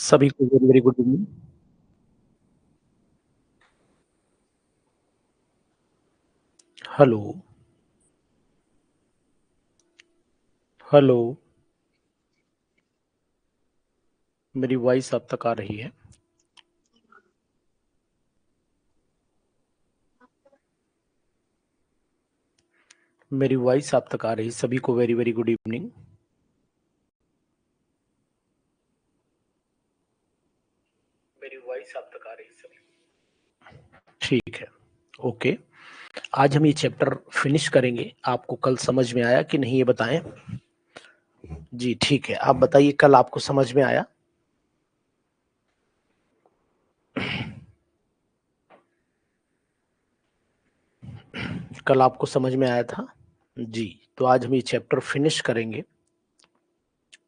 सभी को very very good evening. Hello hello, मेरी वॉइस अब तक आ रही है? मेरी वॉइस आप तक आ रही है? सभी को वेरी वेरी गुड इवनिंग। मेरी वॉइस आप तक आ रही है सभी? ठीक है, ओके। आज हम ये चैप्टर फिनिश करेंगे। आपको कल समझ में आया कि नहीं ये बताएं? जी ठीक है, आप बताइए कल आपको समझ में आया? कल आपको समझ में आया था? जी, तो आज हम ये चैप्टर फिनिश करेंगे।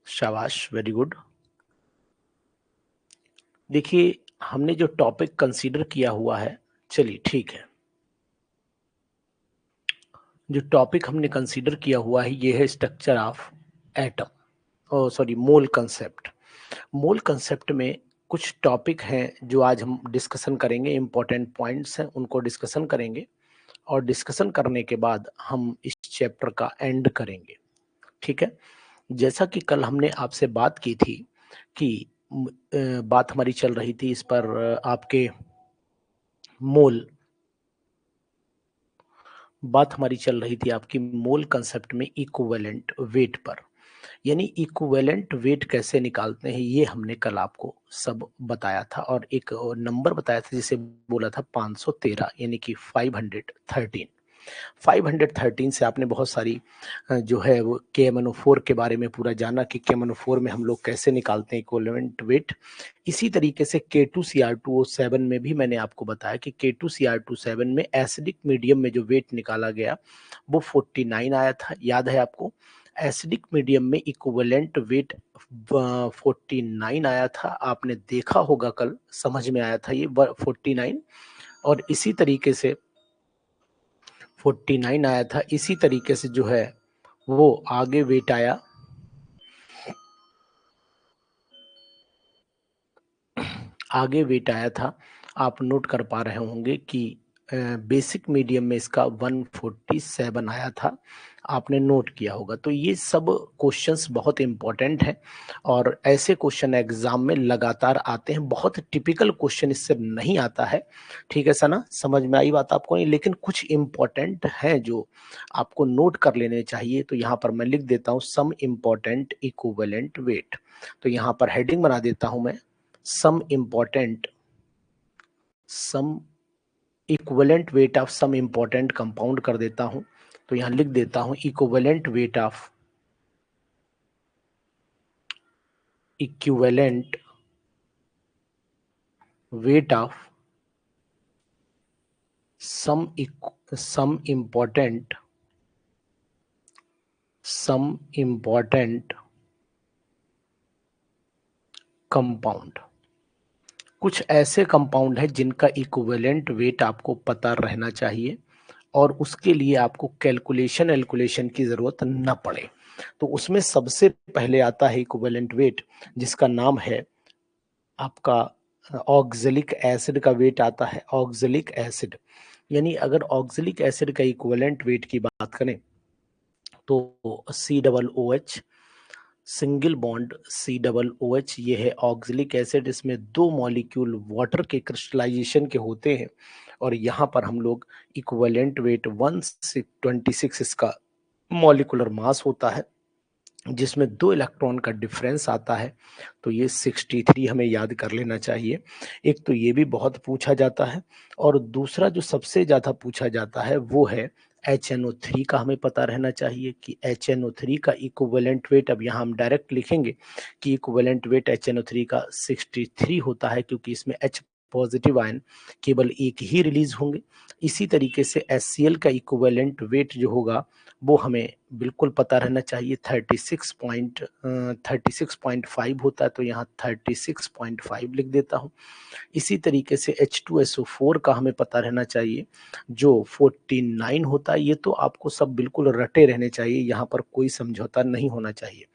शाबाश, वेरी गुड। देखिए, हमने जो टॉपिक कंसीडर किया हुआ है, चलिए ठीक है, जो टॉपिक हमने कंसीडर किया हुआ है ये है structure of atom, oh sorry, mole concept. Mole concept में कुछ टॉपिक हैं जो आज हम डिस्कशन करेंगे, इंपॉर्टेंट पॉइंट्स हैं उनको डिस्कशन करेंगे, और डिस्कशन करने के बाद हम इस चैप्टर का एंड करेंगे। ठीक है, जैसा कि कल हमने आपसे बात की थी कि बात हमारी चल रही थी इस पर, आपके मोल, बात हमारी चल रही थी आपकी मोल कंसेप्ट में इक्विवेलेंट वेट पर। यानी इक्विवेलेंट वेट कैसे निकालते हैं ये हमने कल आपको सब बताया था, और एक नंबर बताया था जिसे बोला था 513, यानी कि 513। 513 से आपने बहुत सारी जो है वो KMnO4 के बारे में पूरा जाना कि KMnO4 में हम लोग कैसे निकालते हैं इक्विवेलेंट वेट। इसी तरीके से K2Cr2O7 में भी मैंने आपको बताया कि K2Cr27 में एसिडिक मीडियम में जो वेट निकाला गया वो 49 आया था, याद है आपको? एसिडिक मीडियम में इक्विवेलेंट वेट 49 आया था, आपने देखा होगा कल, समझ में आया था ये 49। और इसी तरीके से 49 आया था, इसी तरीके से जो है वो आगे वेट आया, आगे वेट आया था। आप नोट कर पा रहे होंगे कि बेसिक मीडियम में इसका 147 आया था, आपने नोट किया होगा। तो ये सब क्वेश्चंस बहुत इंपॉर्टेंट हैं, और ऐसे क्वेश्चन एग्जाम में लगातार आते हैं। बहुत टिपिकल क्वेश्चन इससे नहीं आता है, ठीक है सना, समझ में आई बात आपको? नहीं, लेकिन कुछ इंपॉर्टेंट हैं जो आपको नोट कर लेने चाहिए। तो यहाँ पर मैं लिख देता हूँ सम इम्पॉर्टेंट इक्विवेलेंट वेट। तो यहाँ पर हेडिंग बना देता हूँ मैं, some important, some equivalent weight of some important compound कर देता हूं। तो यहां लिख देता हूं equivalent weight of, equivalent weight of some important, some important compound। कुछ ऐसे कंपाउंड है जिनका इक्विवेलेंट वेट आपको पता रहना चाहिए, और उसके लिए आपको कैलकुलेशन एल्कुलेशन की जरूरत न पड़े। तो उसमें सबसे पहले आता है इक्विवेलेंट वेट, जिसका नाम है आपका ऑक्जेलिक एसिड का वेट आता है। ऑक्जेलिक एसिड, यानी अगर ऑक्जेलिक एसिड का इक्विवेलेंट वेट की बात करें तो COOH, सिंगल बॉन्ड COOH, ये है ऑक्जेलिक एसिड। इसमें दो मॉलिक्यूल वाटर के क्रिस्टलाइजेशन के होते हैं, और यहाँ पर हम लोग इक्विवेलेंट वेट 126 इसका मॉलिकुलर मास होता है, जिसमें दो इलेक्ट्रॉन का डिफरेंस आता है। तो ये 63 हमें याद कर लेना चाहिए। एक तो ये भी बहुत पूछा जाता है, और दूसरा जो सबसे ज्यादा पूछा जाता है वो है HNO3 का। हमें पता रहना चाहिए कि HNO3 का इक्विवेलेंट वेट, अब यहाँ हम डायरेक्ट लिखेंगे कि इक्विवेलेंट वेट HNO3 का 63 होता है, क्योंकि इसमें H पॉजिटिव आयन केवल एक ही रिलीज होंगे। इसी तरीके से HCl का इक्विवेलेंट वेट जो होगा वो हमें बिल्कुल पता रहना चाहिए, 36.5 होता है। तो यहाँ 36.5 लिख देता हूँ। इसी तरीके से H2SO4 का हमें पता रहना चाहिए, जो 49 होता है। ये तो आपको सब बिल्कुल रटे रहने चाहिए, यहाँ पर कोई समझौता नहीं होना चाहिए।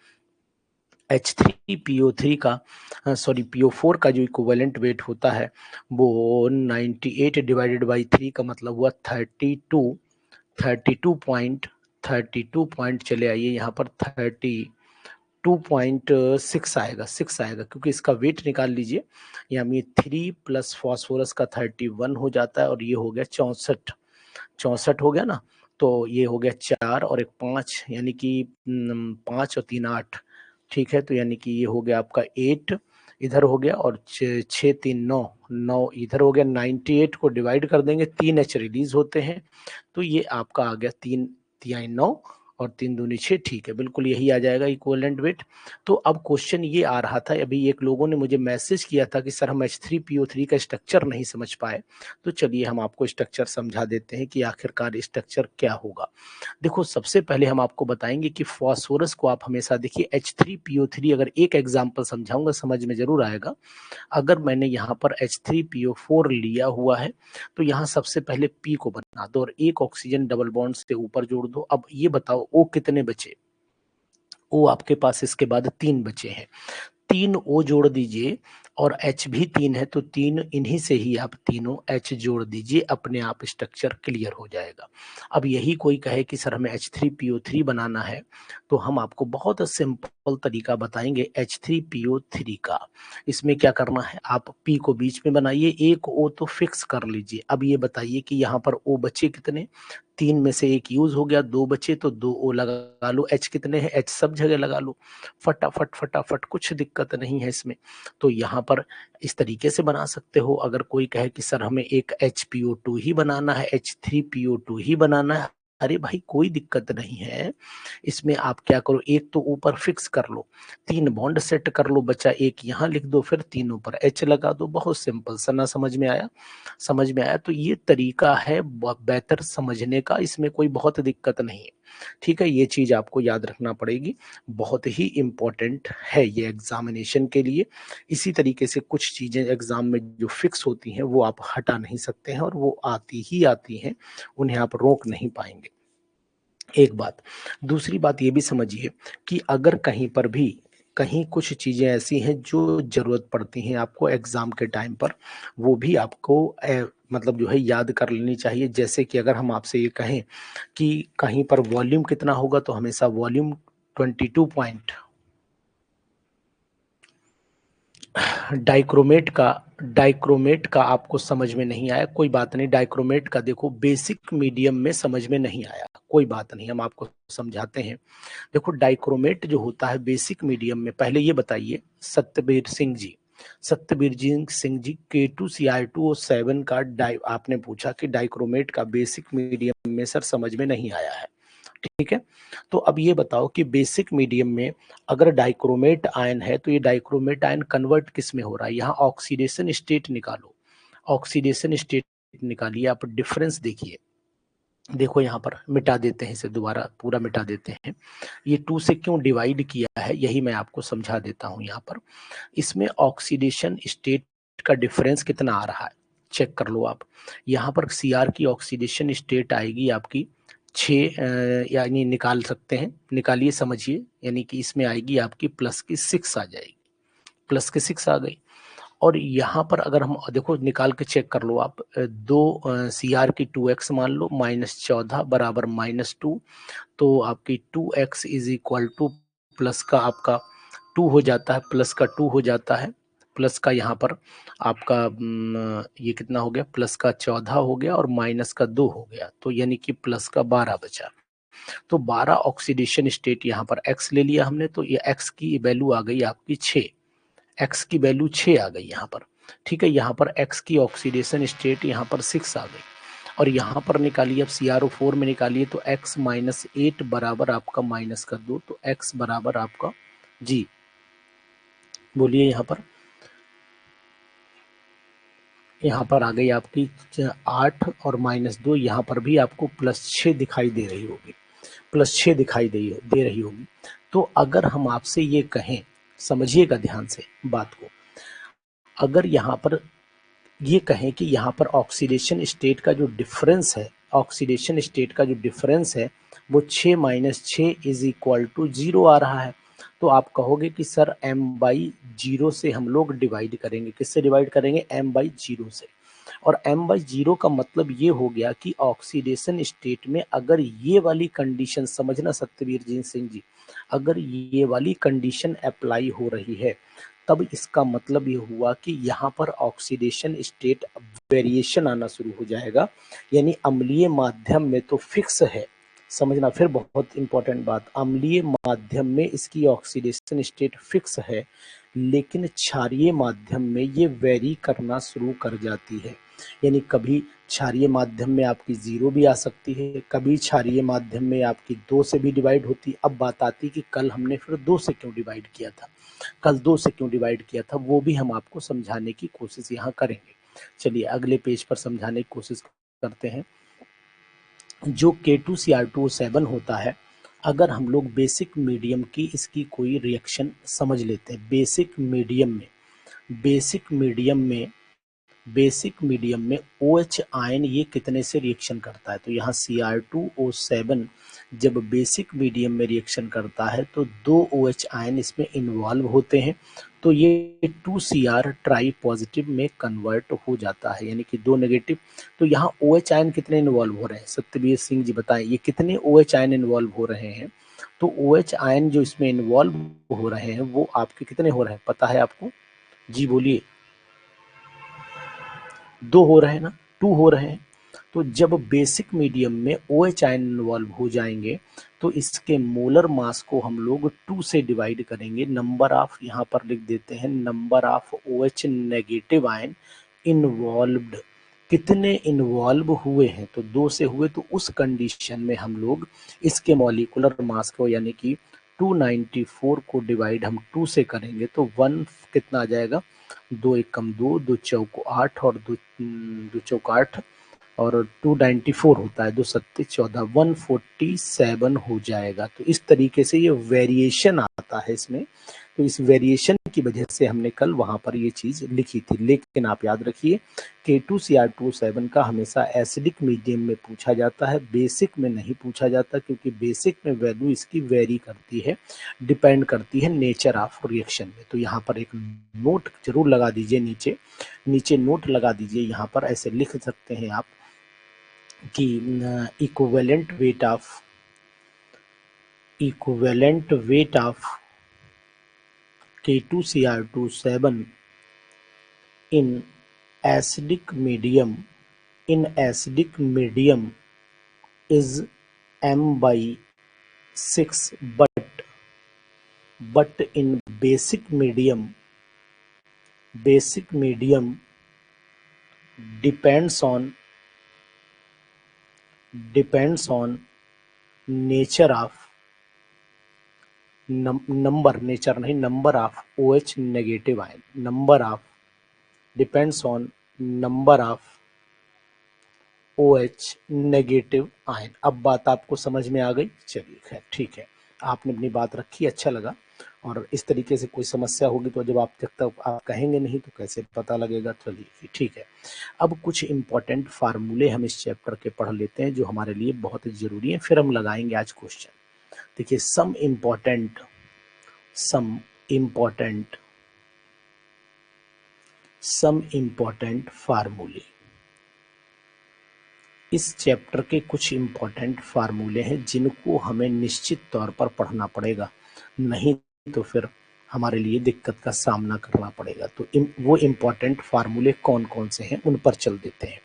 H3PO3 का सॉरी PO4 का जो इक्विवेलेंट वेट होता है वो 98 डिवाइडेड बाई 3 का मतलब हुआ 32 पॉइंट, चले आइए यहाँ पर 32.6 आएगा, 6 आएगा, क्योंकि इसका वेट निकाल लीजिए, यानी 3 प्लस फॉस्फोरस का 31 हो जाता है, और ये हो गया 64 हो गया ना। तो ये हो गया 4 और एक 5, यानी कि 5 और 3 8, ठीक है। तो यानी कि ये हो गया आपका 8 इधर हो गया, और 6 3 9, 9 इधर हो गया। 98 को डिवाइड कर देंगे, 3 H रिलीज होते हैं, तो ये आपका आ गया 3 3 9 और 3 दूनी 6, ठीक है, बिल्कुल यही आ जाएगा इक्विवेलेंट वेट। तो अब क्वेश्चन ये आ रहा था, अभी एक लोगों ने मुझे मैसेज किया था कि सर हम H3PO3 का स्ट्रक्चर नहीं समझ पाए, तो चलिए हम आपको स्ट्रक्चर समझा देते हैं कि आखिरकार स्ट्रक्चर क्या होगा। देखो, सबसे पहले हम आपको बताएंगे कि फॉस्फोरस को आप हमेशा देखिए, H3PO3 अगर एक एग्जाम्पल समझाऊंगा समझ में जरूर आएगा। अगर मैंने यहाँ पर H3PO4 लिया हुआ है, तो यहाँ सबसे पहले P को बना दो और एक ऑक्सीजन डबल बॉन्ड से ऊपर जोड़ दो। अब ये बताओ O कितने बचे? O आपके पास इसके बाद 3 बचे हैं, 3 O जोड़ दीजिए, और H भी 3 है, तो 3 इन्हीं से ही आप तीनों H जोड़ दीजिए, अपने आप स्ट्रक्चर क्लियर हो जाएगा। अब यही कोई कहे कि सर हमें H3PO3 बनाना है, तो हम आपको बहुत सिंपल तरीका बताएंगे H3PO3 का। इसमें क्या करना है, आप P को बीच में बनाइए, एक O तो फिक्स कर लीजिए। अब ये बताइए कि यहाँ पर O बचे कितने? 3 में से एक यूज हो गया, 2 बचे, तो 2 O लगा लो। H कितने हैं? H सब जगह लगा लो, फटाफट फटाफट, कुछ दिक्कत नहीं है इसमें। तो यहाँ पर इस तरीके से बना सकते हो। अगर कोई कहे कि सर हमें एक HPO2 ही बनाना है, H3PO2 ही बनाना है, अरे भाई कोई दिक्कत नहीं है। इसमें आप क्या करो, एक तो ऊपर फिक्स कर लो, 3 बॉन्ड सेट कर लो, बचा एक यहाँ लिख दो, फिर तीनों पर H लगा दो। बहुत सिंपल सा ना, समझ में आया? समझ में आया? तो ये तरीका है बेहतर समझने का, इसमें कोई बहुत दिक्कत नहीं है, ठीक है। ये चीज आपको याद रखना पड़ेगी, बहुत ही इंपॉर्टेंट है ये एग्जामिनेशन के लिए। इसी तरीके से कुछ चीजें एग्जाम में जो फिक्स होती हैं वो आप हटा नहीं सकते हैं, और वो आती ही आती हैं, उन्हें आप रोक नहीं पाएंगे। एक बात, दूसरी बात ये भी समझिए कि अगर कहीं पर भी कहीं कुछ चीजें ऐसी हैं जो जरूरत पड़ती हैं आपको एग्जाम के टाइम पर, वो भी आपको मतलब जो है याद कर लेनी चाहिए। जैसे कि अगर हम आपसे ये कहें कि कहीं पर वॉल्यूम कितना होगा, तो हमेशा वॉल्यूम 22 पॉइंट, डाइक्रोमेट का आपको समझ में नहीं आया, कोई बात नहीं। डाइक्रोमेट का देखो बेसिक मीडियम में समझ में नहीं आया, कोई बात नहीं, हम आपको समझाते हैं। देखो, डाइक्रोमेट जो होता है बेसिक मीडियम में, पहले ये बताइए सत्यबीर सिंह जी K2Cr2O7 का आपने पूछा कि डाइक्रोमेट का बेसिक मीडियम में सर समझ में नहीं आया है, ठीक है। तो अब ये बताओ कि बेसिक मीडियम में अगर डाइक्रोमेट आयन है, तो ये डाइक्रोमेट आयन कन्वर्ट किस में हो रहा है? यहाँ ऑक्सीडेशन स्टेट निकालो, ऑक्सीडेशन स्टेट निकालिए, आप डिफरेंस देखिए। देखो यहाँ पर मिटा देते हैं इसे, दोबारा पूरा मिटा देते हैं। ये 2 से क्यों डिवाइड किया है, यही मैं आपको समझा देता हूँ। यहाँ पर इसमें ऑक्सीडेशन स्टेट का डिफरेंस कितना आ रहा है, चेक कर लो आप। यहाँ पर Cr की ऑक्सीडेशन स्टेट आएगी आपकी 6, यानी निकाल सकते हैं, निकालिए, समझिए, यानी कि इसमें आएगी आपकी प्लस की 6 आ जाएगी, प्लस की 6 आ गई। और यहाँ पर अगर हम देखो, निकाल के चेक कर लो आप, 2 Cr की 2x मान लो, -14 बराबर -2, तो आपकी 2x is equal two plus का आपका 2 हो जाता है, प्लस का 2 हो जाता है, प्लस का यहाँ पर आपका ये कितना हो गया, प्लस का 14 हो गया, और माइनस का 2 हो गया, तो यानी कि प्लस का 12 बचा। तो 12 ऑक्सीडेशन स्टेट यहाँ पर x ले लिया हमने, तो ये x की वैल्यू आ गई आपकी 6, x की वैल्यू 6 आ गई यहाँ पर, ठीक है। यहाँ पर x की ऑक्सीडेशन स्टेट यहाँ पर 6 आ गई, और यहाँ पर निकालिए अब CrO4 में निकालिए, तो x -8 बराबर आपका माइनस कर दो, तो x बराबर आपका जी, बोलिए यहाँ पर आ गई आपकी 8 और -2, यहाँ पर भी आपको +6 दिखाई दे रही होगी, +6 दिखाई दे रही होगी। तो अगर हम आपसे ये कहें, समझिएगा ध्यान से बात को, अगर यहाँ पर ये कहें कि यहाँ पर ऑक्सीडेशन स्टेट का जो डिफरेंस है, ऑक्सीडेशन स्टेट का जो डिफरेंस है वो 6 - 6 इज इक्वल टू 0 आ रहा है, तो आप कहोगे कि सर m/0 से हम लोग डिवाइड करेंगे। किससे डिवाइड करेंगे? m/0 से। और m/0 का मतलब ये हो गया कि ऑक्सीडेशन स्टेट में अगर ये वाली कंडीशन, समझना सत्यवीर जी सिंह जी, अगर ये वाली कंडीशन अप्लाई हो रही है तब इसका मतलब ये हुआ कि यहाँ पर ऑक्सीडेशन स्टेट वेरिएशन आना शुरू हो जाएगा। यानी अम्लीय माध्यम में तो फिक्स है, समझना फिर बहुत इंपॉर्टेंट बात, अम्लीय माध्यम में इसकी ऑक्सीडेशन स्टेट फिक्स है, लेकिन क्षारीय माध्यम में ये वेरी करना शुरू कर जाती है। यानी कभी क्षारीय माध्यम में आपकी 0 भी आ सकती है, कभी क्षारीय माध्यम में आपकी 2 से भी डिवाइड होती। अब बात आती कि कल हमने फिर 2 से क्यों डिवाइड किया था, कल 2 से क्यों डिवाइड किया था, वो भी हम आपको समझाने की कोशिश यहाँ करेंगे। चलिए अगले पेज पर समझाने की कोशिश करते हैं। जो K2Cr2O7 होता है, अगर हम लोग बेसिक मीडियम की इसकी कोई रिएक्शन समझ लेते हैं, बेसिक मीडियम में OH आयन ये कितने से रिएक्शन करता है? तो यहाँ Cr2O7 जब बेसिक मीडियम में रिएक्शन करता है तो 2 OH आयन इसमें इन्वॉल्व होते हैं, तो ये 2Cr ट्राई पॉजिटिव में कन्वर्ट हो जाता है, यानी कि 2 नेगेटिव। तो यहाँ OH आयन कितने इन्वॉल्व हो रहे हैं? सत्यवीर सिंह जी बताएं, ये कितने OH आयन इन्वॉल्व हो रहे हैं? तो OH आयन जो इसमें इन्वॉल्व हो रहे हैं वो आपके कितने हो रहे हैं, पता है आपको? जी बोलिए। 2 हो रहे हैं ना, 2 हो रहे हैं। तो जब बेसिक मीडियम में OH आयन इन्वॉल्व हो जाएंगे तो इसके मोलर मास को हम लोग 2 से डिवाइड करेंगे। नंबर ऑफ, यहाँ पर लिख देते हैं, number of OH negative ion involved, कितने इन्वॉल्व हुए हैं? तो 2 से हुए, तो उस कंडीशन में हम लोग इसके मॉलिक्यूलर मास को यानी कि 294 को डिवाइड हम 2 से करेंगे तो 1 कितना आ जाएगा, 2 एकम 2, 2 चौको 8 और 2 चौक 8 और 294 होता है, 2 सत्ते 14, 147 हो जाएगा। तो इस तरीके से ये वेरिएशन आता है इसमें। तो इस वेरिएशन की वजह से हमने कल वहां पर ये चीज लिखी थी। लेकिन आप याद रखिए K2Cr2O7 का हमेशा एसिडिक मीडियम में पूछा जाता है, बेसिक में नहीं पूछा जाता, क्योंकि बेसिक में वैल्यू इसकी वेरी करती है, डिपेंड करती है नेचर ऑफ रिएक्शन में। तो यहाँ पर एक नोट जरूर लगा दीजिए, नीचे नोट लगा दीजिए, यहाँ पर ऐसे लिख सकते हैं आप कि equivalent weight of K2Cr2O7 in acidic medium is m/6, but in basic medium depends on nature of number of OH negative ion, depends on number of OH negative ion. अब बात आपको समझ में आ गई? चलिए खैर ठीक है, आपने अपनी बात रखी, अच्छा लगा। और इस तरीके से कोई समस्या होगी तो जब तक आप कहेंगे नहीं तो कैसे पता लगेगा? चलिए ठीक है। अब कुछ इंपॉर्टेंट फार्मूले हम इस चैप्टर के पढ़ लेते हैं जो हमारे लिए बहुत जरूरी है, फिर हम लगाएंगे आज क्वेश्चन। देखिए सम इम्पोर्टेंट फार्मूले, इस चैप्टर के कुछ इंपॉर्टेंट फार्मूले हैं जिनको हमें निश्चित तौर पर पढ़ना पड़ेगा, नहीं तो फिर हमारे लिए दिक्कत का सामना करना पड़ेगा। तो वो इंपॉर्टेंट फार्मूले कौन कौन से हैं उन पर चल देते हैं।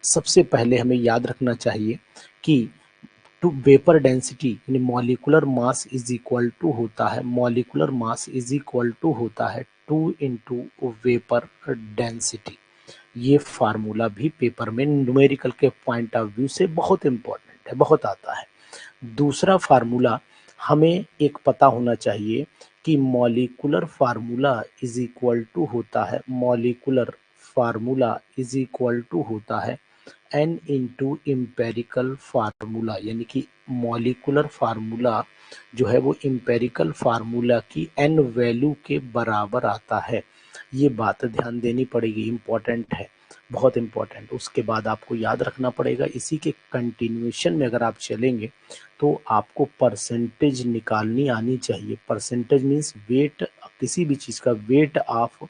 सबसे पहले हमें याद रखना चाहिए कि टू वेपर डेंसिटी यानी molecular mass is equal to होता है 2 इंटू वेपर डेंसिटी। ये फार्मूला भी पेपर में न्यूमेरिकल के पॉइंट ऑफ व्यू से बहुत इंपॉर्टेंट है, बहुत आता है। दूसरा फार्मूला हमें एक पता होना चाहिए कि molecular formula is equal to होता है n इंटू इम्पेरिकल फार्मूला, यानी कि मॉलिक्यूलर फार्मूला जो है वो इम्पेरिकल फार्मूला की n वैल्यू के बराबर आता है। ये बात ध्यान देनी पड़ेगी, इम्पॉर्टेंट है, बहुत इम्पॉर्टेंट। उसके बाद आपको याद रखना पड़ेगा, इसी के कंटिन्यूएशन में अगर आप चलेंगे तो आपको परसेंटेज निकालनी आनी चाहिए। परसेंटेज मीन्स वेट, किसी भी चीज़ का वेट ऑफ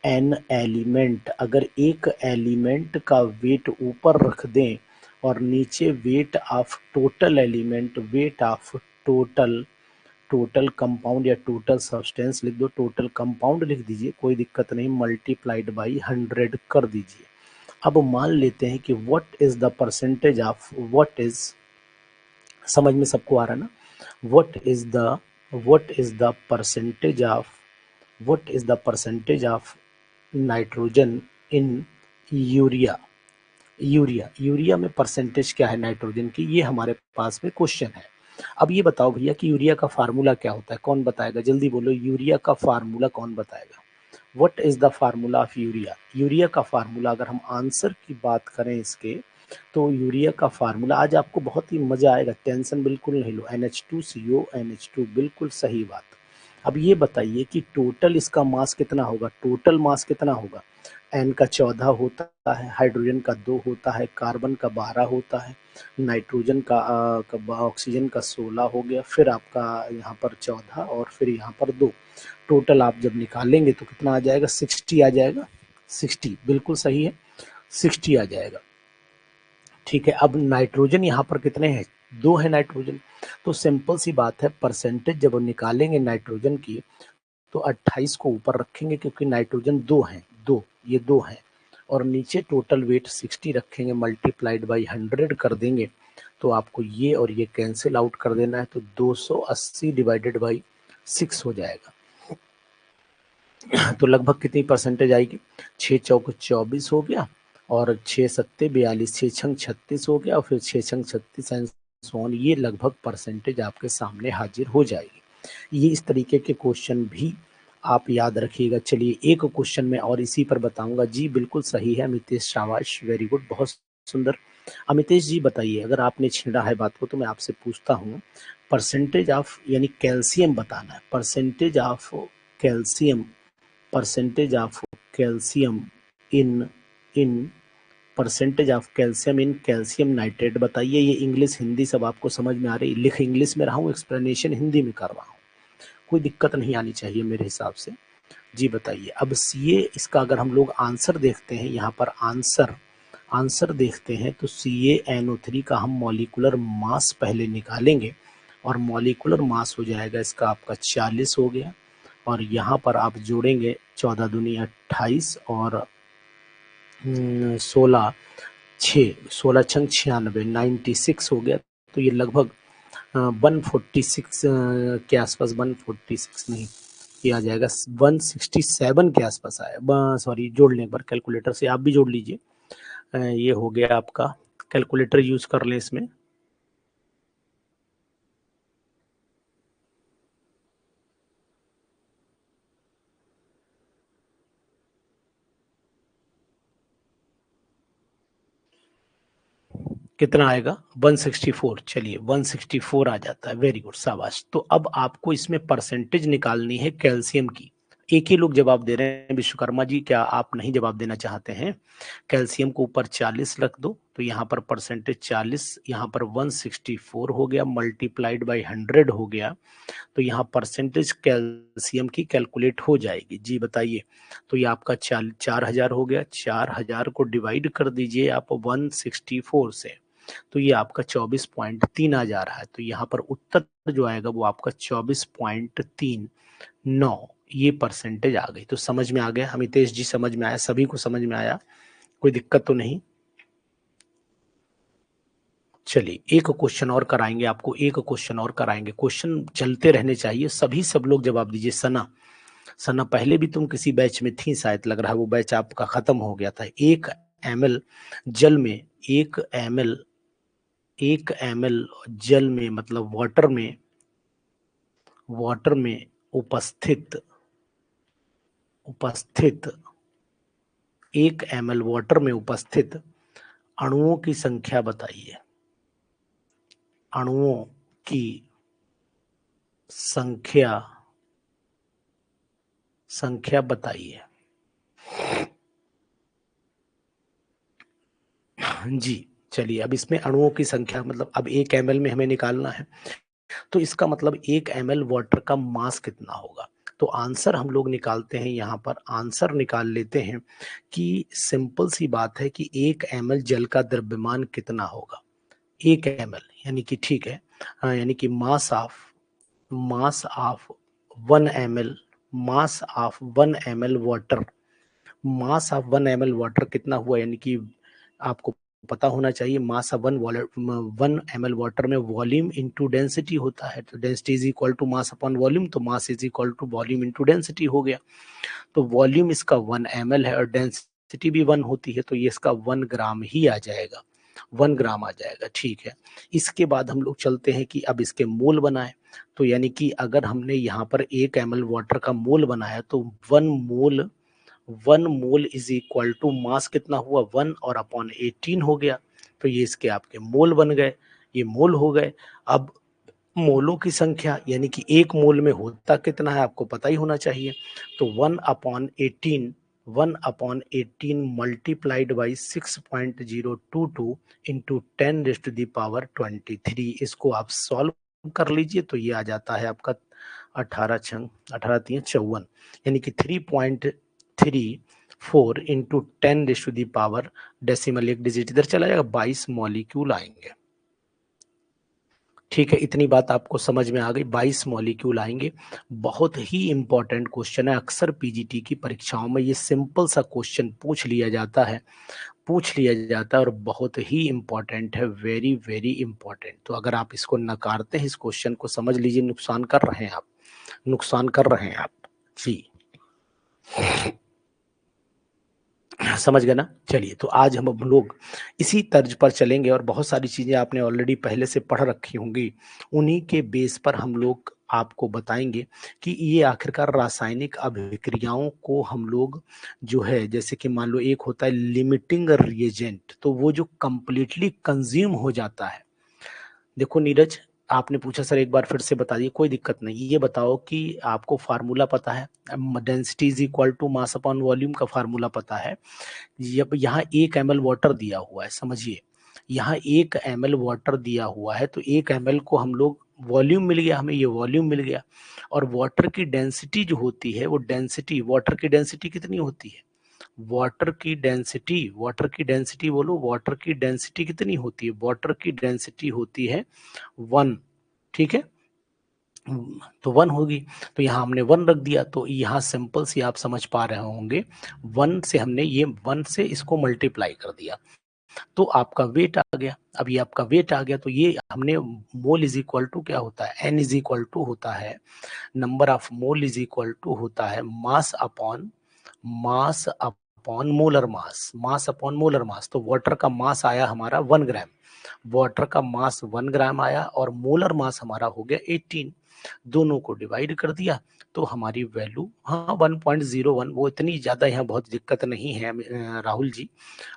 एन एलिमेंट। अगर एक एलिमेंट का वेट ऊपर रख दें और नीचे weight of total element, weight of total compound या टोटल सब्सटेंस लिख दो, टोटल कंपाउंड लिख दीजिए, कोई दिक्कत नहीं, मल्टीप्लाइड बाई 100 कर दीजिए। अब मान लेते हैं कि what is the percentage of, what is, समझ में सबको आ रहा है ना, what is the percentage of, what is the percentage of nitrogen in urea. Urea में परसेंटेज क्या है नाइट्रोजन की, ये हमारे पास में क्वेश्चन है। अब ये बताओ भैया कि यूरिया का फार्मूला क्या होता है, कौन बताएगा, जल्दी बोलो, यूरिया का फार्मूला कौन बताएगा। What is the formula of urea. Urea का फार्मूला, अगर हम आंसर की बात करें इसके, तो यूरिया का फार्मूला, आज आपको बहुत ही मजा आएगा, टेंशन बिल्कुल नहीं लो, NH2CO NH2, बिल्कुल सही बात। अब ये बताइए कि टोटल इसका मास कितना होगा, टोटल मास कितना होगा। एन का 14 होता है, हाइड्रोजन का 2 होता है, कार्बन का 12 होता है, नाइट्रोजन का ऑक्सीजन का 16 हो गया, फिर आपका यहाँ पर 14 और फिर यहाँ पर 2। टोटल आप जब निकालेंगे तो कितना आ जाएगा, 60 आ जाएगा, 60 बिल्कुल सही है, 60 आ जाएगा। ठीक है, अब नाइट्रोजन यहाँ पर कितने हैं, 2 है नाइट्रोजन। तो सिंपल सी बात है, परसेंटेज जब निकालेंगे नाइट्रोजन की तो 28 को ऊपर रखेंगे, क्योंकि नाइट्रोजन 2 हैं, 2, ये 2 हैं, और नीचे टोटल वेट 60 रखेंगे, मल्टीप्लाइड बाई 100 कर देंगे, तो आपको ये और ये कैंसिल आउट कर देना है, तो 280 डिवाइडेड बाई 6 हो जाएगा। तो लगभग कितनी परसेंटेज आएगी, 6 चौक 24 हो गया, और 6 सत्ते 42, 6 छंग 36 हो गया, और फिर 6 छंग 36 एंड सो ऑन, ये लगभग परसेंटेज आपके सामने हाजिर हो जाएगी। ये इस तरीके के क्वेश्चन भी आप याद रखिएगा। चलिए एक क्वेश्चन में और इसी पर बताऊंगा। जी बिल्कुल सही है अमितेश, शाबाश, वेरी गुड, बहुत सुंदर। अमितेश जी बताइए, अगर आपने छेड़ा है बात को तो मैं आपसे पूछता हूँ, परसेंटेज ऑफ, यानी कैल्शियम बताना है, percentage of calcium, percentage of calcium in in percentage of calcium in calcium nitrate बताइए। ये इंग्लिश हिंदी सब आपको समझ में आ रही है, लिख इंग्लिश में रहा हूँ, एक्सप्लेनेशन हिंदी में कर रहा हूँ, कोई दिक्कत नहीं आनी चाहिए मेरे हिसाब से। जी बताइए। अब सी ए, इसका अगर हम लोग आंसर देखते हैं, यहाँ पर आंसर देखते हैं, तो CaNO3 का हम मॉलिकुलर मास पहले निकालेंगे, और मॉलिकुलर मास हो जाएगा इसका आपका 40 हो गया, और यहाँ पर आप जोड़ेंगे 14 दूनी 28 और 16 छंग 96, 96 हो गया, तो ये लगभग 146 के आसपास, 146 नहीं, ये आ जाएगा 167 के आसपास आया, सॉरी जोड़ लें एक बार कैलकुलेटर से, आप भी जोड़ लीजिए। ये हो गया आपका, कैलकुलेटर यूज कर लें इसमें। कितना आएगा, 164, चलिए 164 आ जाता है, वेरी गुड, शाबाश। तो अब आपको इसमें परसेंटेज निकालनी है कैल्शियम की। एक ही लोग जवाब दे रहे हैं, विश्वकर्मा जी क्या आप नहीं जवाब देना चाहते हैं। कैल्शियम को ऊपर 40 रख दो, तो यहाँ पर परसेंटेज 40, यहाँ पर 164 हो गया, मल्टीप्लाइड बाई 100 हो गया, तो यहाँ परसेंटेज कैल्शियम की कैलकुलेट हो जाएगी। जी बताइए। तो ये आपका 4000 हो गया, 4000 को डिवाइड कर दीजिए आप 164 से, तो ये आपका 24.3 आ जा रहा है। तो यहाँ पर उत्तर जो आएगा वो आपका 24.39, ये परसेंटेज आ गई। तो समझ में आ गया अमितेश जी, समझ में आया, सभी को समझ में आया, कोई दिक्कत तो नहीं। चलिए एक क्वेश्चन और कराएंगे आपको, एक क्वेश्चन और कराएंगे, क्वेश्चन चलते रहने चाहिए, सभी सब लोग जवाब दीजिए। सना, सना पहले भी तुम किसी बैच में थी शायद, लग रहा है वो बैच आपका खत्म हो गया था। 1 ml जल में, 1 ml, 1 ml जल में, मतलब वाटर में उपस्थित उपस्थित 1 ml वाटर में उपस्थित अणुओं की संख्या बताइए, अणुओं की संख्या बताइए। जी, चलिए अब इसमें अणुओं की संख्या, मतलब अब 1 ml में हमें निकालना है, तो इसका मतलब 1 ml वाटर का मास कितना होगा? तो आंसर हम लोग निकालते हैं, यहाँ पर आंसर निकाल लेते हैं कि सिंपल सी बात है कि 1 ml जल का द्रव्यमान कितना होगा? 1 ml यानी कि ठीक है, यानी कि mass of 1 ml, mass of 1 ml water, mass of 1 ml water कितना हुआ? यानी कि आपको पता होना चाहिए मास ऑफ 1 ml वाटर में वॉल्यूम इंटू डेंसिटी होता है, तो density is equal to mass upon volume, तो mass is equal to volume into density हो गया। तो वॉल्यूम इसका 1 ml है और डेंसिटी भी 1 होती है, तो ये इसका 1 ग्राम ही आ जाएगा, 1 ग्राम आ जाएगा, ठीक है। इसके बाद हम लोग चलते हैं कि अब इसके मोल बनाए, तो यानी कि अगर हमने यहाँ पर 1 ml वाटर का मोल बनाया तो 1 mole is equal to mass कितना हुआ? 1 और अपॉन 18 हो गया, तो ये इसके आपके मोल बन गए, ये मोल हो गए। अब मोलों की संख्या, यानी कि 1 मोल में होता कितना है आपको पता ही होना चाहिए, तो 1/18 मल्टीप्लाइड बाई 6.022 इंटू 10⁻23, इसको आप सॉल्व कर लीजिए तो ये आ जाता है आपका 18×3 = 54, यानी कि 3.34 इंटू 10⁻, डेसिमल एक डिजिट इधर चला जाएगा, 22 मॉलिक्यूल आएंगे। ठीक है, इतनी बात आपको समझ में आ गई, 22 मॉलिक्यूल आएंगे। बहुत ही इंपॉर्टेंट क्वेश्चन है, अक्सर पीजीटी की परीक्षाओं में ये सिंपल सा क्वेश्चन पूछ लिया जाता है और बहुत ही इंपॉर्टेंट है, वेरी वेरी इंपॉर्टेंट। तो अगर आप इसको नकारते हैं, इस क्वेश्चन को समझ लीजिए नुकसान कर रहे हैं आप, नुकसान कर रहे हैं आप जी, समझ गए ना। चलिए, तो आज हम लोग इसी तर्ज पर चलेंगे और बहुत सारी चीजें आपने ऑलरेडी पहले से पढ़ रखी होंगी, उन्हीं के बेस पर हम लोग आपको बताएंगे कि ये आखिरकार रासायनिक अभिक्रियाओं को हम लोग जो है, जैसे कि मान लो एक होता है लिमिटिंग रिएजेंट, तो वो जो कंप्लीटली कंज्यूम हो जाता है। देखो नीरज, आपने पूछा सर एक बार फिर से बता दिए, कोई दिक्कत नहीं। ये बताओ कि आपको फार्मूला पता है, density is equal to mass upon volume का फार्मूला पता है। जब यहाँ 1 ml वाटर दिया हुआ है, समझिए यहाँ 1 ml वाटर दिया हुआ है, तो 1 ml को हम लोग वॉल्यूम मिल गया, हमें ये वॉल्यूम मिल गया। और वाटर की डेंसिटी जो होती है, वो डेंसिटी, वाटर की डेंसिटी कितनी होती है? वाटर की डेंसिटी बोलो, वाटर की डेंसिटी कितनी होती है? वाटर की डेंसिटी होती है 1, ठीक है, तो 1 होगी, तो यहाँ हमने 1 रख दिया, तो यहाँ सिंपल सी आप समझ पा रहे होंगे, 1 से हमने ये 1 से इसको मल्टीप्लाई कर दिया, तो आपका वेट आ गया। अब ये आपका वेट आ गया, तो ये हमने मोल इज इक्वल टू क्या होता है? एन इज इक्वल टू होता है, number of mole is equal to होता है mass upon molar mass, mass upon molar mass. तो वाटर का मास आया हमारा 1 ग्राम, वाटर का मास 1 ग्राम आया और मोलर मास हमारा हो गया 18, दोनों को डिवाइड कर दिया तो हमारी वैल्यू, हाँ 1.01, वो इतनी ज्यादा यहाँ बहुत दिक्कत नहीं है राहुल जी।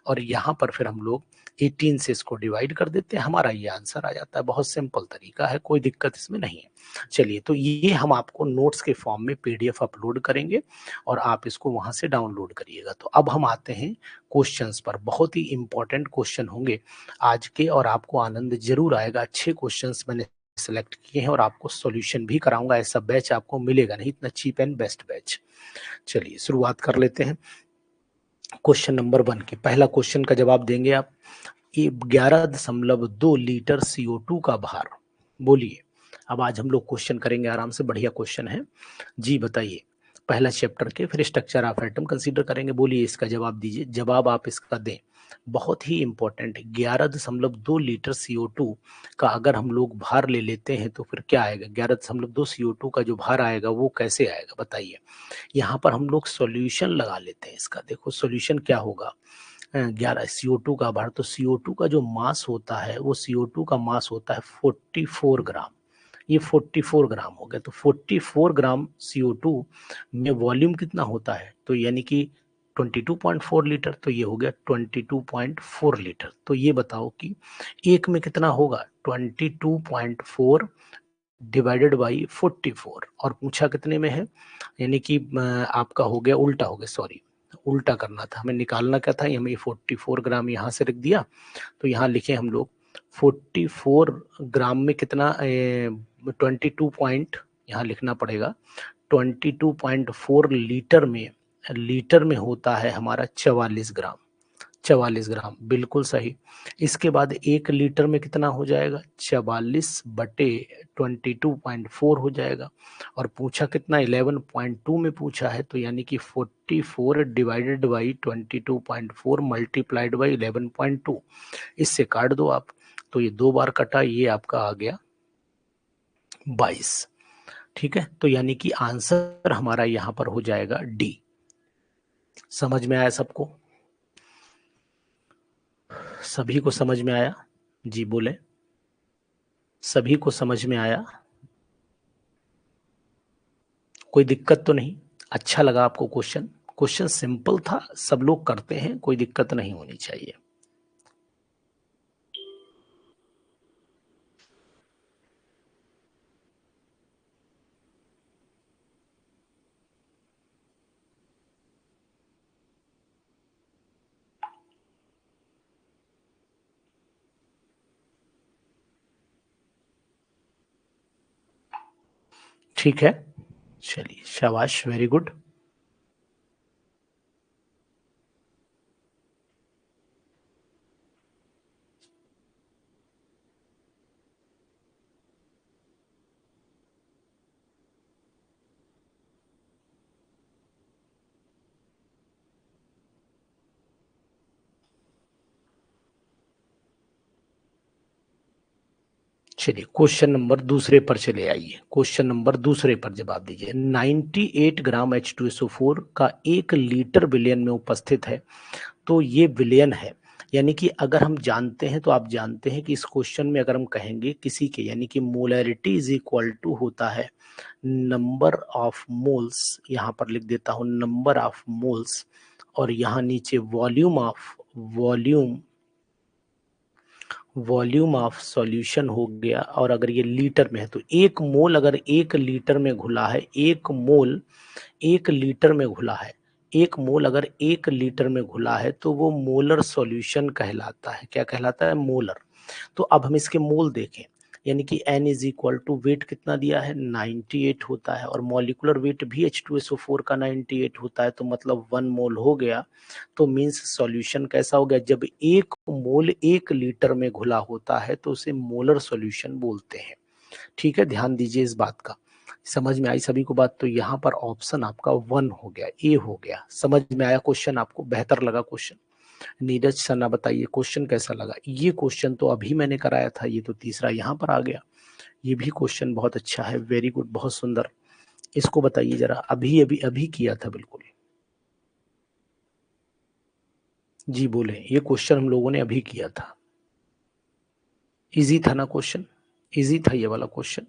और यहाँ पर फिर हम लोग 18 से इसको डिवाइड कर देते हैं, हमारा ये आंसर आ जाता है। बहुत सिंपल तरीका है, कोई दिक्कत इसमें नहीं है। चलिए, तो ये हम आपको नोट्स के फॉर्म में पीडीएफ अपलोड करेंगे और आप इसको वहां से डाउनलोड करिएगा। तो अब हम आते हैं क्वेश्चंस पर, बहुत ही इंपॉर्टेंट क्वेश्चन होंगे आज के और आपको आनंद जरूर आएगा। अच्छे क्वेश्चंस मैंने सेलेक्ट किए हैं और आपको सॉल्यूशन भी कराऊंगा, ऐसा बैच आपको मिलेगा नहीं, इतना चीप एंड बेस्ट बैच। चलिए शुरुआत कर लेते हैं क्वेश्चन नंबर 1 के। पहला क्वेश्चन का जवाब देंगे आप, 11.2 लीटर CO2 का भार, बोलिए। अब आज हम लोग क्वेश्चन करेंगे आराम से, बढ़िया क्वेश्चन है जी, बताइए। पहला चैप्टर के, फिर स्ट्रक्चर ऑफ एटम कंसीडर करेंगे, बोलिए इसका जवाब दीजिए, जवाब आप इसका दें, बहुत ही इंपॉर्टेंट है। 11.2 लीटर CO2 का अगर हम लोग भार ले लेते हैं तो फिर क्या आएगा? 11.2 CO2 का जो भार आएगा वो कैसे आएगा बताइए। यहाँ पर हम लोग सॉल्यूशन लगा लेते हैं इसका, देखो सॉल्यूशन क्या होगा। 11 CO2 का भार, तो CO2 का जो मास होता है, वो CO2 का मास होता है 44 ग्राम, ये 44 ग्राम हो गया। तो 44 ग्राम CO2 में वॉल्यूम कितना होता है? तो यानी कि 22.4 लीटर, तो ये हो गया 22.4 लीटर। तो ये बताओ कि एक में कितना होगा? 22.4 डिवाइडेड बाई 44, और पूछा कितने में है, यानी कि आपका हो गया उल्टा हो गया, सॉरी, उल्टा करना था, हमें निकालना क्या था, हमें 44 ग्राम यहाँ से रख दिया, तो यहाँ लिखे हम लोग 44 ग्राम में कितना 22 पॉइंट, यहाँ लिखना पड़ेगा 22.4 लीटर में होता है हमारा 44 ग्राम। 44 ग्राम बिल्कुल सही। इसके बाद 1 लीटर में कितना हो जाएगा, 44/22.4 हो जाएगा। और पूछा कितना, 11.2 में पूछा है, तो यानी कि 44 डिवाइडेड बाई 22.4 मल्टीप्लाइड बाई 11.2, इससे काट दो आप, तो ये 2 बार कटा, ये आपका आ गया 22। ठीक है, तो यानी कि आंसर हमारा यहां पर हो जाएगा डी। समझ में आया सबको? सभी को समझ में आया? जी बोले, सभी को समझ में आया? कोई दिक्कत तो नहीं? अच्छा लगा आपको क्वेश्चन? क्वेश्चन सिंपल था, सब लोग करते हैं, कोई दिक्कत नहीं होनी चाहिए। ठीक है, चलिए शाबाश, वेरी गुड। चलिए क्वेश्चन नंबर दूसरे पर चले आइए। क्वेश्चन नंबर दूसरे पर जवाब दीजिए। 98 ग्राम H2SO4 का 1 लीटर विलयन में उपस्थित है, तो ये विलयन है, यानी कि अगर हम जानते हैं, तो आप जानते हैं कि इस क्वेश्चन में अगर हम कहेंगे किसी के, यानी कि मोलैरिटी इज इक्वल टू होता है नंबर ऑफ मोल्स, यहाँ पर लिख देता हूँ नंबर ऑफ मोल्स, और यहाँ नीचे वॉल्यूम ऑफ सॉल्यूशन हो गया। और अगर ये लीटर में है, तो 1 मोल अगर 1 लीटर में घुला है, 1 मोल 1 लीटर में घुला है, 1 मोल अगर 1 लीटर में घुला है, तो वो मोलर सॉल्यूशन कहलाता है। क्या कहलाता है? मोलर। तो अब हम इसके मोल देखें, यानी कि n is equal to weight कितना दिया है, 98 होता है, और मॉलिकुलर वेट भी H2SO4 का 98 होता है, तो मतलब 1 मोल हो गया। तो मीन्स सॉल्यूशन कैसा हो गया, जब 1 मोल 1 लीटर में घुला होता है तो उसे मोलर सॉल्यूशन बोलते हैं। ठीक है, ध्यान दीजिए इस बात का। समझ में आई सभी को बात? तो यहाँ पर ऑप्शन आपका 1 हो गया, ए हो गया। समझ में आया क्वेश्चन? आपको बेहतर लगा क्वेश्चन? नीरज सन्ना बताइए क्वेश्चन कैसा लगा? ये क्वेश्चन तो अभी मैंने कराया था, ये तो तीसरा यहाँ पर आ गया। ये भी क्वेश्चन बहुत अच्छा है, वेरी गुड, बहुत सुंदर। इसको बताइए जरा, अभी अभी अभी किया था बिल्कुल। जी बोले, ये क्वेश्चन हम लोगों ने अभी किया था। इजी था ना क्वेश्चन? इजी था ये वाला क्वेश्चन।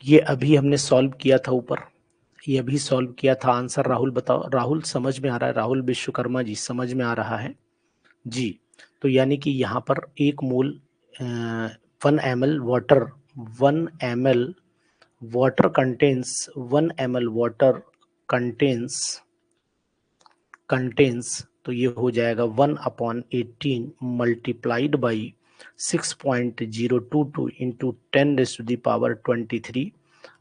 ये अभी हमने सॉल्व किया था ऊपर, ये अभी सॉल्व किया था। आंसर राहुल बताओ। राहुल समझ में आ रहा है? राहुल विश्वकर्मा जी समझ में आ रहा है? जी। तो यानी कि यहाँ पर 1 मोल 1 ml water, 1 ml water contains 1 ml water contains, तो ये हो जाएगा 1/18 मल्टीप्लाइड बाई 6.022 इंटू 10⁻23।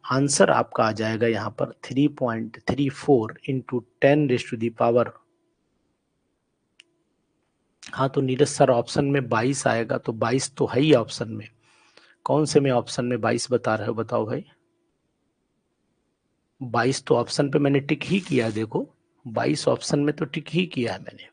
आंसर आपका आ जाएगा यहाँ पर 3.34 इंटू 10⁻। हाँ तो नीरज सर ऑप्शन में 22 आएगा, तो 22 तो है ही ऑप्शन में। कौन से में ऑप्शन में 22 बता रहे हो, बताओ भाई? 22 तो ऑप्शन पे मैंने टिक ही किया, देखो 22 ऑप्शन में तो टिक ही किया है मैंने।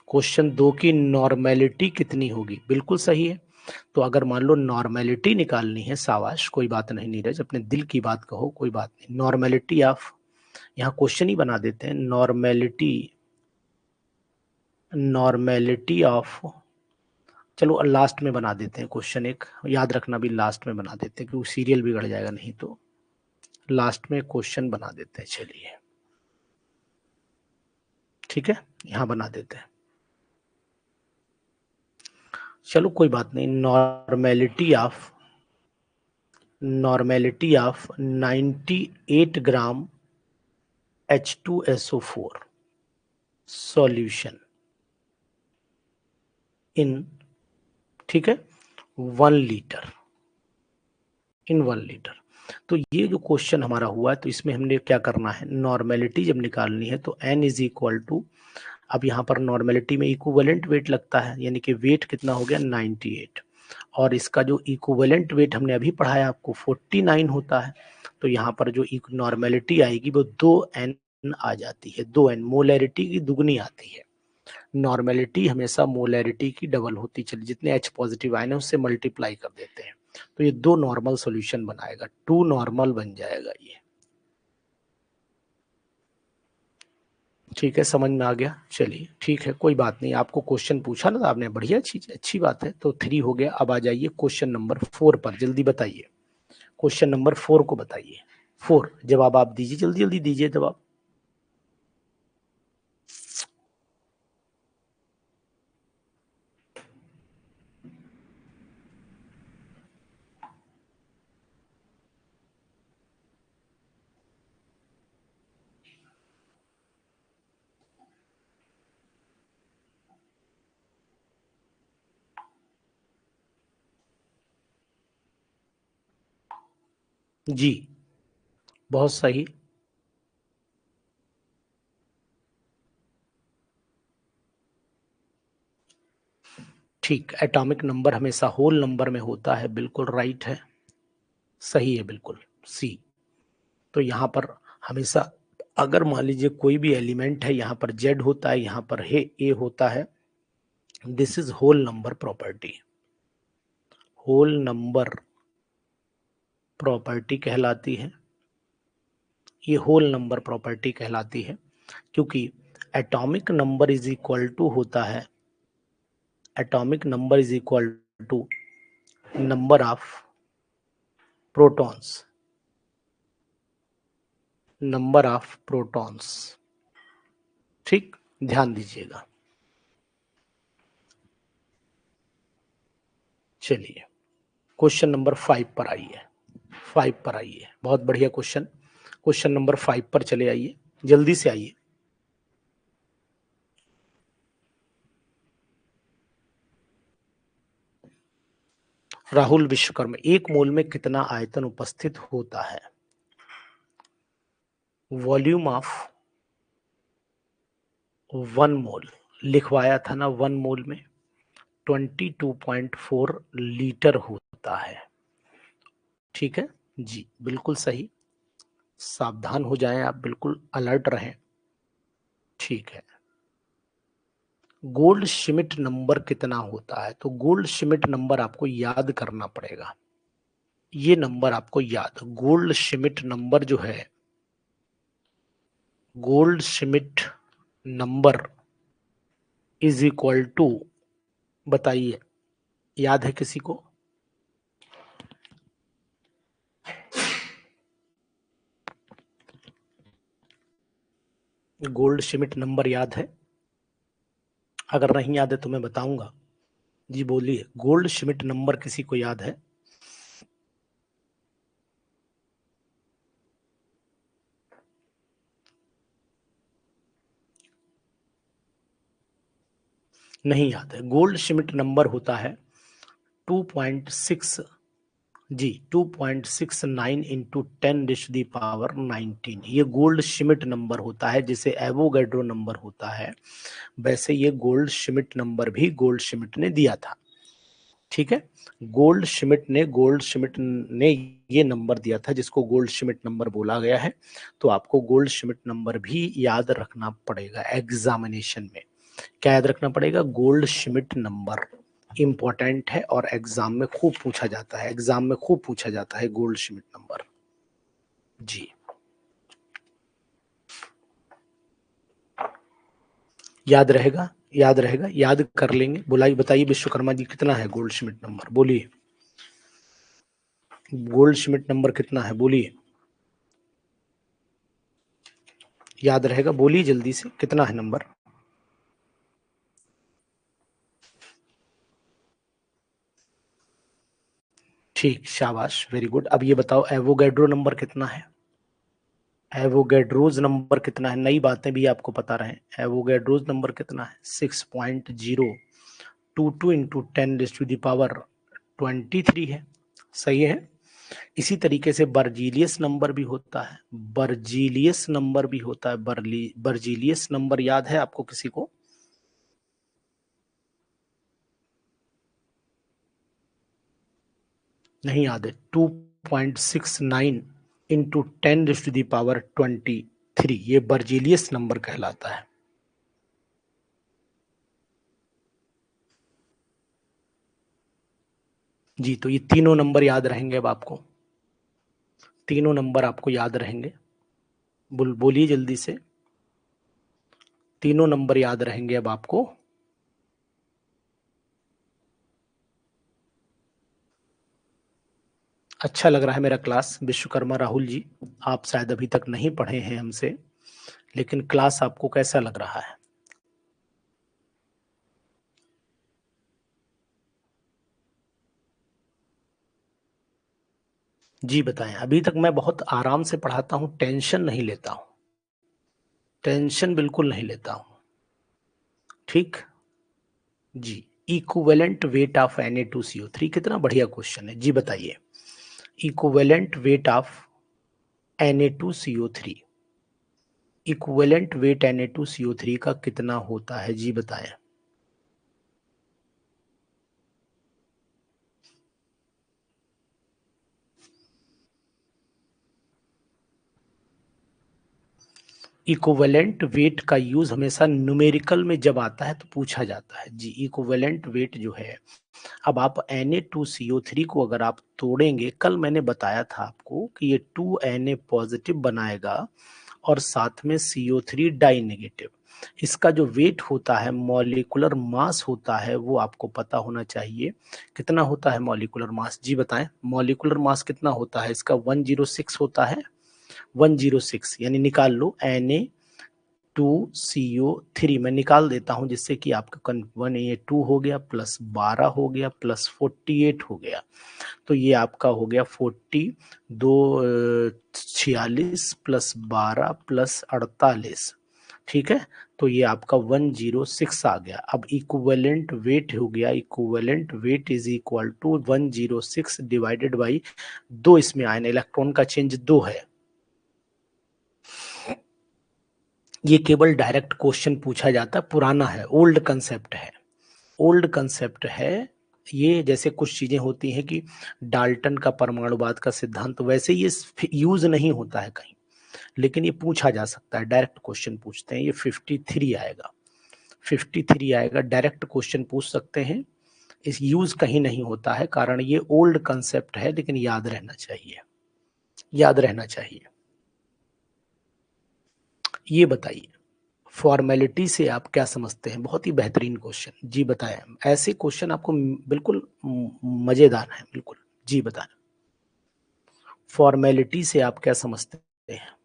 क्वेश्चन 2 की नॉर्मेलिटी कितनी होगी, बिल्कुल सही है। तो अगर मान लो नॉर्मेलिटी निकालनी है, शाबाश, कोई बात नहीं नीरज, अपने दिल की बात कहो, कोई बात नहीं। नॉर्मेलिटी ऑफ, यहाँ क्वेश्चन ही बना देते हैं, नॉर्मेलिटी ऑफ, चलो लास्ट में बना देते हैं क्वेश्चन, एक याद रखना भी लास्ट में बना देते हैं क्योंकि सीरियल बिगड़ जाएगा नहीं तो। लास्ट में क्वेश्चन बना देते हैं, चलिए ठीक है, यहां बना देते हैं, चलो कोई बात नहीं। Normality of 98 gram H2SO4 solution in, ठीक है, 1 लीटर, इन 1 लीटर। तो ये जो क्वेश्चन हमारा हुआ है, तो इसमें हमने क्या करना है, नॉर्मेलिटी जब निकालनी है तो n इज इक्वल टू, अब यहाँ पर नॉर्मेलिटी में इक्विवेलेंट वेट लगता है, यानी कि वेट कितना हो गया 98, और इसका जो इक्विवेलेंट वेट हमने अभी पढ़ाया आपको 49 होता है। तो यहाँ पर जो नॉर्मेलिटी आएगी वो 2n आ जाती है, 2n मोलैरिटी की दुगनी आती है। नॉर्मेलिटी हमेशा मोलैरिटी की डबल होती चली, जितने H पॉजिटिव आए ना उससे मल्टीप्लाई कर देते हैं, तो ये 2 नॉर्मल सॉल्यूशन बनाएगा, 2 नॉर्मल बन जाएगा ये। ठीक है, समझ में आ गया, चलिए ठीक है, कोई बात नहीं। आपको क्वेश्चन पूछा ना आपने, बढ़िया चीज, अच्छी बात है। तो 3 हो गया, अब आ जाइए क्वेश्चन नंबर 4 पर, जल्दी बताइए, क्वेश्चन नंबर 4 को बताइए। 4 जवाब आप दीजिए, जल्दी जल्दी दीजिए जवाब। जी, बहुत सही, ठीक। एटॉमिक नंबर हमेशा होल नंबर में होता है, बिल्कुल राइट है, सही है, बिल्कुल सी। तो यहाँ पर हमेशा अगर मान लीजिए कोई भी एलिमेंट है, यहाँ पर जेड होता है, यहाँ पर है ए होता है, this is whole number property, whole number property कहलाती है, ये होल नंबर प्रॉपर्टी कहलाती है, क्योंकि atomic number is equal to होता है, atomic number is equal to number of protons, number of protons, ठीक, ध्यान दीजिएगा। चलिए क्वेश्चन नंबर 5 पर आइए, 5 पर आइए, बहुत बढ़िया क्वेश्चन, क्वेश्चन नंबर 5 पर चले आइए, जल्दी से आइए। राहुल विश्वकर्मा, 1 मोल में कितना आयतन उपस्थित होता है? वॉल्यूम ऑफ 1 मोल लिखवाया था ना, 1 मोल में 22.4 लीटर होता है, ठीक है जी, बिल्कुल सही, सावधान हो जाएं आप, बिल्कुल अलर्ट रहें, ठीक है। गोल्ड श्मिट नंबर कितना होता है? तो गोल्ड श्मिट नंबर आपको याद करना पड़ेगा, ये नंबर आपको याद, गोल्ड श्मिट नंबर जो है, Goldschmidt number is equal to, बताइए, याद है किसी को? गोल्ड श्मिट नंबर याद है? अगर नहीं याद है तो मैं बताऊंगा, जी बोलिए, गोल्ड श्मिट नंबर किसी को याद है? नहीं याद है, गोल्ड श्मिट नंबर होता है 2.6, जी 2.69 इंटू 10⁻19, ये गोल्ड श्मिट नंबर होता है, जिसे एवोगैड्रो नंबर होता है, वैसे ये गोल्ड श्मिट नंबर भी गोल्ड श्मिट ने दिया था, ठीक है। गोल्ड श्मिट ने ये नंबर दिया था जिसको गोल्ड श्मिट नंबर बोला गया है, तो आपको गोल्ड श्मिट नंबर भी याद रखना पड़ेगा एग्जामिनेशन में। क्या याद रखना पड़ेगा? गोल्ड श्मिट नंबर, इंपॉर्टेंट है और एग्जाम में खूब पूछा जाता है, एग्जाम में खूब पूछा जाता है गोल्डश्मिट नंबर। जी, याद रहेगा, याद रहेगा, याद कर लेंगे। बुलाई बताइए विश्वकर्मा जी कितना है गोल्डश्मिट नंबर, बोलिए। गोल्डश्मिट नंबर कितना है बोलिए, याद रहेगा, बोलिए जल्दी से, कितना है नंबर। ठीक, शाबाश, वेरी गुड। अब ये बताओ एवोगैड्रो नंबर कितना है, एवोगैड्रोज नंबर कितना है, नई बातें भी आपको पता रहे। एवोगैड्रोज नंबर कितना है, 6.022 इंटू 10⁻23 है, सही है। इसी तरीके से बर्जीलियस नंबर भी होता है, बर्जीलियस नंबर भी होता है, बर्जीलियस नंबर याद है आपको किसी को? नहीं याद है, 2.69 इंटू 10⁻23, ये बर्जीलियस नंबर कहलाता है। जी, तो ये तीनों नंबर याद रहेंगे अब आपको, तीनों नंबर आपको याद रहेंगे। बोलिए जल्दी से, तीनों नंबर याद रहेंगे अब आपको। अच्छा लग रहा है मेरा क्लास विश्वकर्मा राहुल जी, आप शायद अभी तक नहीं पढ़े हैं हमसे, लेकिन क्लास आपको कैसा लग रहा है? जी बताएं। अभी तक मैं बहुत आराम से पढ़ाता हूँ, टेंशन नहीं लेता हूँ, टेंशन बिल्कुल नहीं लेता हूँ, ठीक। जी, इक्विवेलेंट वेट ऑफ Na2CO3, कितना बढ़िया क्वेश्चन है, जी बताइए। Equivalent weight of Na2CO3, equivalent weight Na2CO3 का कितना होता है, जी बताएं। इक्विवेलेंट वेट का यूज हमेशा न्यूमेरिकल में जब आता है तो पूछा जाता है। जी, इक्विवेलेंट वेट जो है, अब आप Na2CO3 को अगर आप तोड़ेंगे, कल मैंने बताया था आपको कि ये 2Na पॉजिटिव बनाएगा और साथ में CO3 डाई नेगेटिव। इसका जो वेट होता है, मॉलिक्यूलर मास होता है, वो आपको पता होना चाहिए। कितना होता है मॉलिक्यूलर मास, जी बताएं। मॉलिक्यूलर मास कितना होता है इसका, 106 होता है, 106, यानी निकाल लो Na2CO3 मैं निकाल देता हूं, जिससे कि आपका 1A2 हो गया, प्लस 12 हो गया, प्लस 48 हो गया, तो ये आपका हो गया 40, 46 प्लस 12 प्लस 48, ठीक है। तो ये आपका 106 आ गया। अब इक्विवेलेंट वेट हो गया, equivalent weight is equal to 106 divided by 2, इसमें आयन इलेक्ट्रॉन का चेंज 2 है। ये केवल डायरेक्ट क्वेश्चन पूछा जाता है, पुराना है, ओल्ड कंसेप्ट है, ओल्ड कंसेप्ट है। ये जैसे कुछ चीजें होती हैं कि डाल्टन का परमाणुवाद का सिद्धांत, वैसे ये यूज नहीं होता है कहीं, लेकिन ये पूछा जा सकता है, डायरेक्ट क्वेश्चन पूछते हैं। ये 53 आएगा, 53 आएगा, डायरेक्ट क्वेश्चन पूछ सकते हैं। इस यूज कहीं नहीं होता है, कारण ये ओल्ड कंसेप्ट है, लेकिन याद रहना चाहिए, याद रहना चाहिए। ये बताइए, फॉर्मेलिटी से आप क्या समझते हैं, बहुत ही बेहतरीन क्वेश्चन, जी बताएं। ऐसे क्वेश्चन आपको बिल्कुल मजेदार है, बिल्कुल, जी बताएं। फॉर्मेलिटी से आप क्या समझते हैं?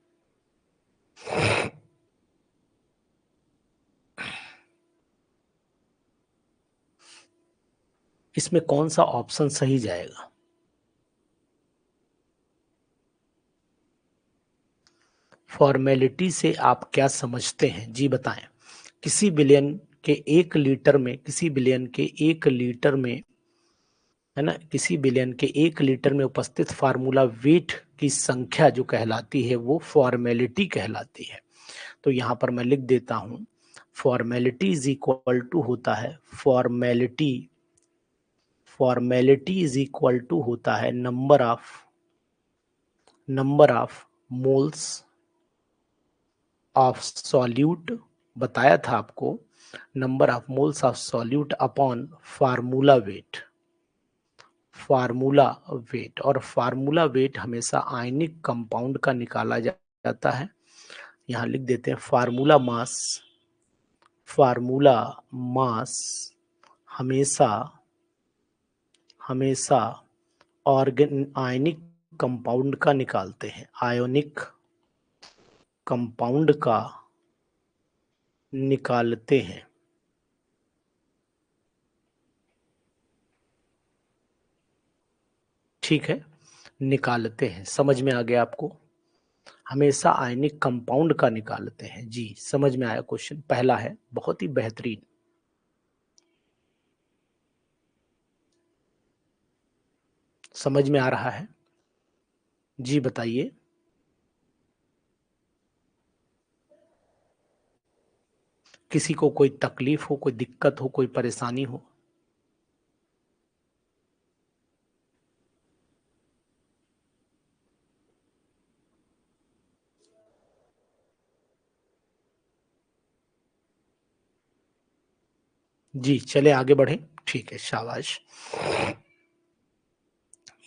इसमें कौन सा ऑप्शन सही जाएगा? फॉर्मेलिटी से आप क्या समझते हैं, जी बताएं। किसी बिलियन के 1 लीटर में, किसी बिलियन के 1 लीटर में, है ना, किसी बिलियन के 1 लीटर में उपस्थित फार्मूला वेट की संख्या जो कहलाती है, वो फॉर्मेलिटी कहलाती है। तो यहां पर मैं लिख देता हूं, फॉर्मेलिटी इज इक्वल टू होता है, formality, formality is equal to होता है number of moles of solute, बताया था आपको, number of moles of solute upon formula weight. Formula weight, और फार्मूला वेट हमेशा आयनिक कंपाउंड का निकाला जाता है। यहां लिख देते हैं फार्मूला मास। फार्मूला मास हमेशा हमेशा आयनिक कंपाउंड का निकालते हैं, आयोनिक कंपाउंड का निकालते हैं। ठीक है, निकालते हैं, समझ में आ गया आपको? हमेशा आयनिक कंपाउंड का निकालते हैं। जी, समझ में आया क्वेश्चन? पहला है, बहुत ही बेहतरीन। समझ में आ रहा है? जी बताइए। किसी को कोई तकलीफ हो, कोई दिक्कत हो, कोई परेशानी हो? जी चले आगे बढ़े। ठीक है, शाबाश।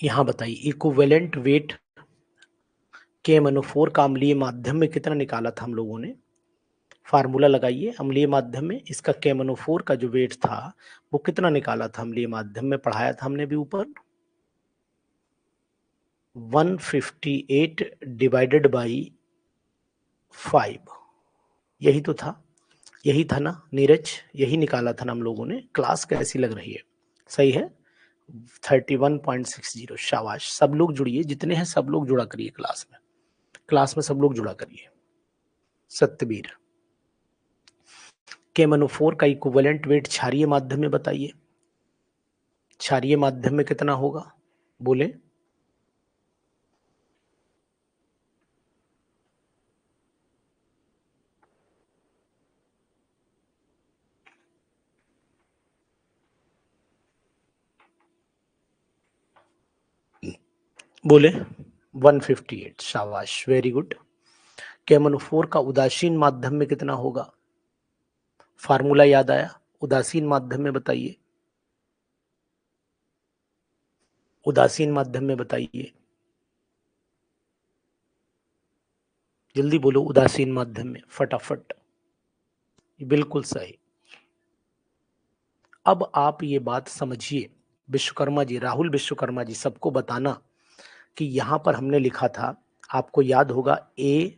यहां बताइए, इक्विवेलेंट वेट KMnO4 का अम्लीय माध्यम में कितना निकाला था हम लोगों ने? फार्मूला लगाइए। अम्लीय माध्यम में इसका KMnO4 का जो वेट था वो कितना निकाला था? अम्लीय माध्यम में पढ़ाया था हमने भी ऊपर, 158 डिवाइडेड बाई 5। यही तो था, यही था ना नीरज? यही निकाला था ना हम लोगों ने? क्लास कैसी लग रही है? सही है, 31.60। शाबाश। सब लोग जुड़िए, जितने हैं सब लोग जुड़ा करिए क्लास में। क्लास में सब लोग जुड़ा करिए। सत्यवीर, KMnO4 का इक्विवेलेंट वेट क्षारीय माध्यम में बताइए। क्षारीय माध्यम में कितना होगा? बोले। बोले 158। शाबाश, वेरी गुड। KMnO4 का उदासीन माध्यम में कितना होगा? फार्मूला याद आया? उदासीन माध्यम में बताइए। उदासीन माध्यम में बताइए, जल्दी बोलो। उदासीन माध्यम में फटाफट। बिल्कुल सही। अब आप ये बात समझिए, विश्वकर्मा जी, राहुल विश्वकर्मा जी, सबको बताना कि यहां पर हमने लिखा था, आपको याद होगा, ए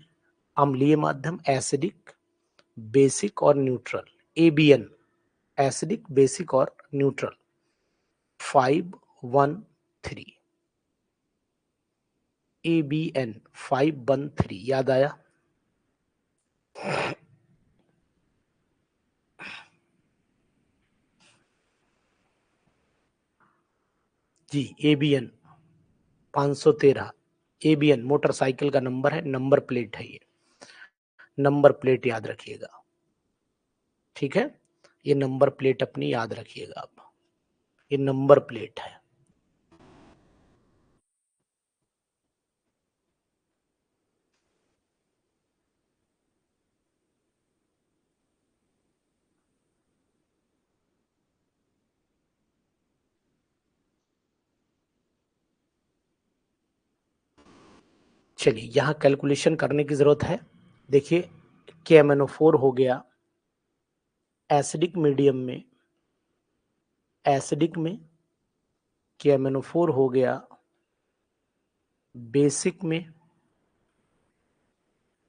अम्लीय माध्यम, एसिडिक, बेसिक और न्यूट्रल। ABN, एसिडिक, बेसिक और न्यूट्रल। 513, ABN 513, याद आया? जी, ABN 513। ABN मोटरसाइकिल का नंबर है, नंबर प्लेट है ये। नंबर प्लेट याद रखिएगा, ठीक है? ये नंबर प्लेट अपनी याद रखिएगा आप, ये नंबर प्लेट है। चलिए, यहां कैलकुलेशन करने की जरूरत है। देखिए, KMnO4 हो गया एसिडिक मीडियम में, एसिडिक में। KMnO4 हो गया बेसिक में।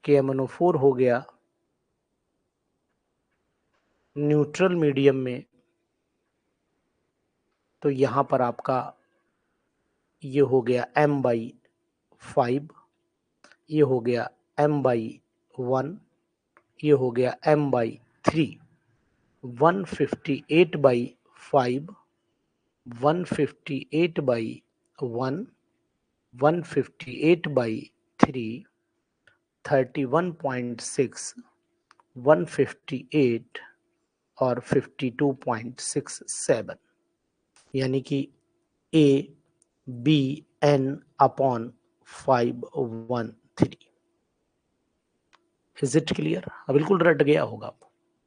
KMnO4 हो गया न्यूट्रल मीडियम में। तो यहां पर आपका ये हो गया M/5, ये हो गया M/1, ये हो गया M/3। 158/5, 158/1, 158/3, 31.6, 158 और 52.67, यानी कि ABN/513। Is it clear? बिल्कुल रट गया होगा,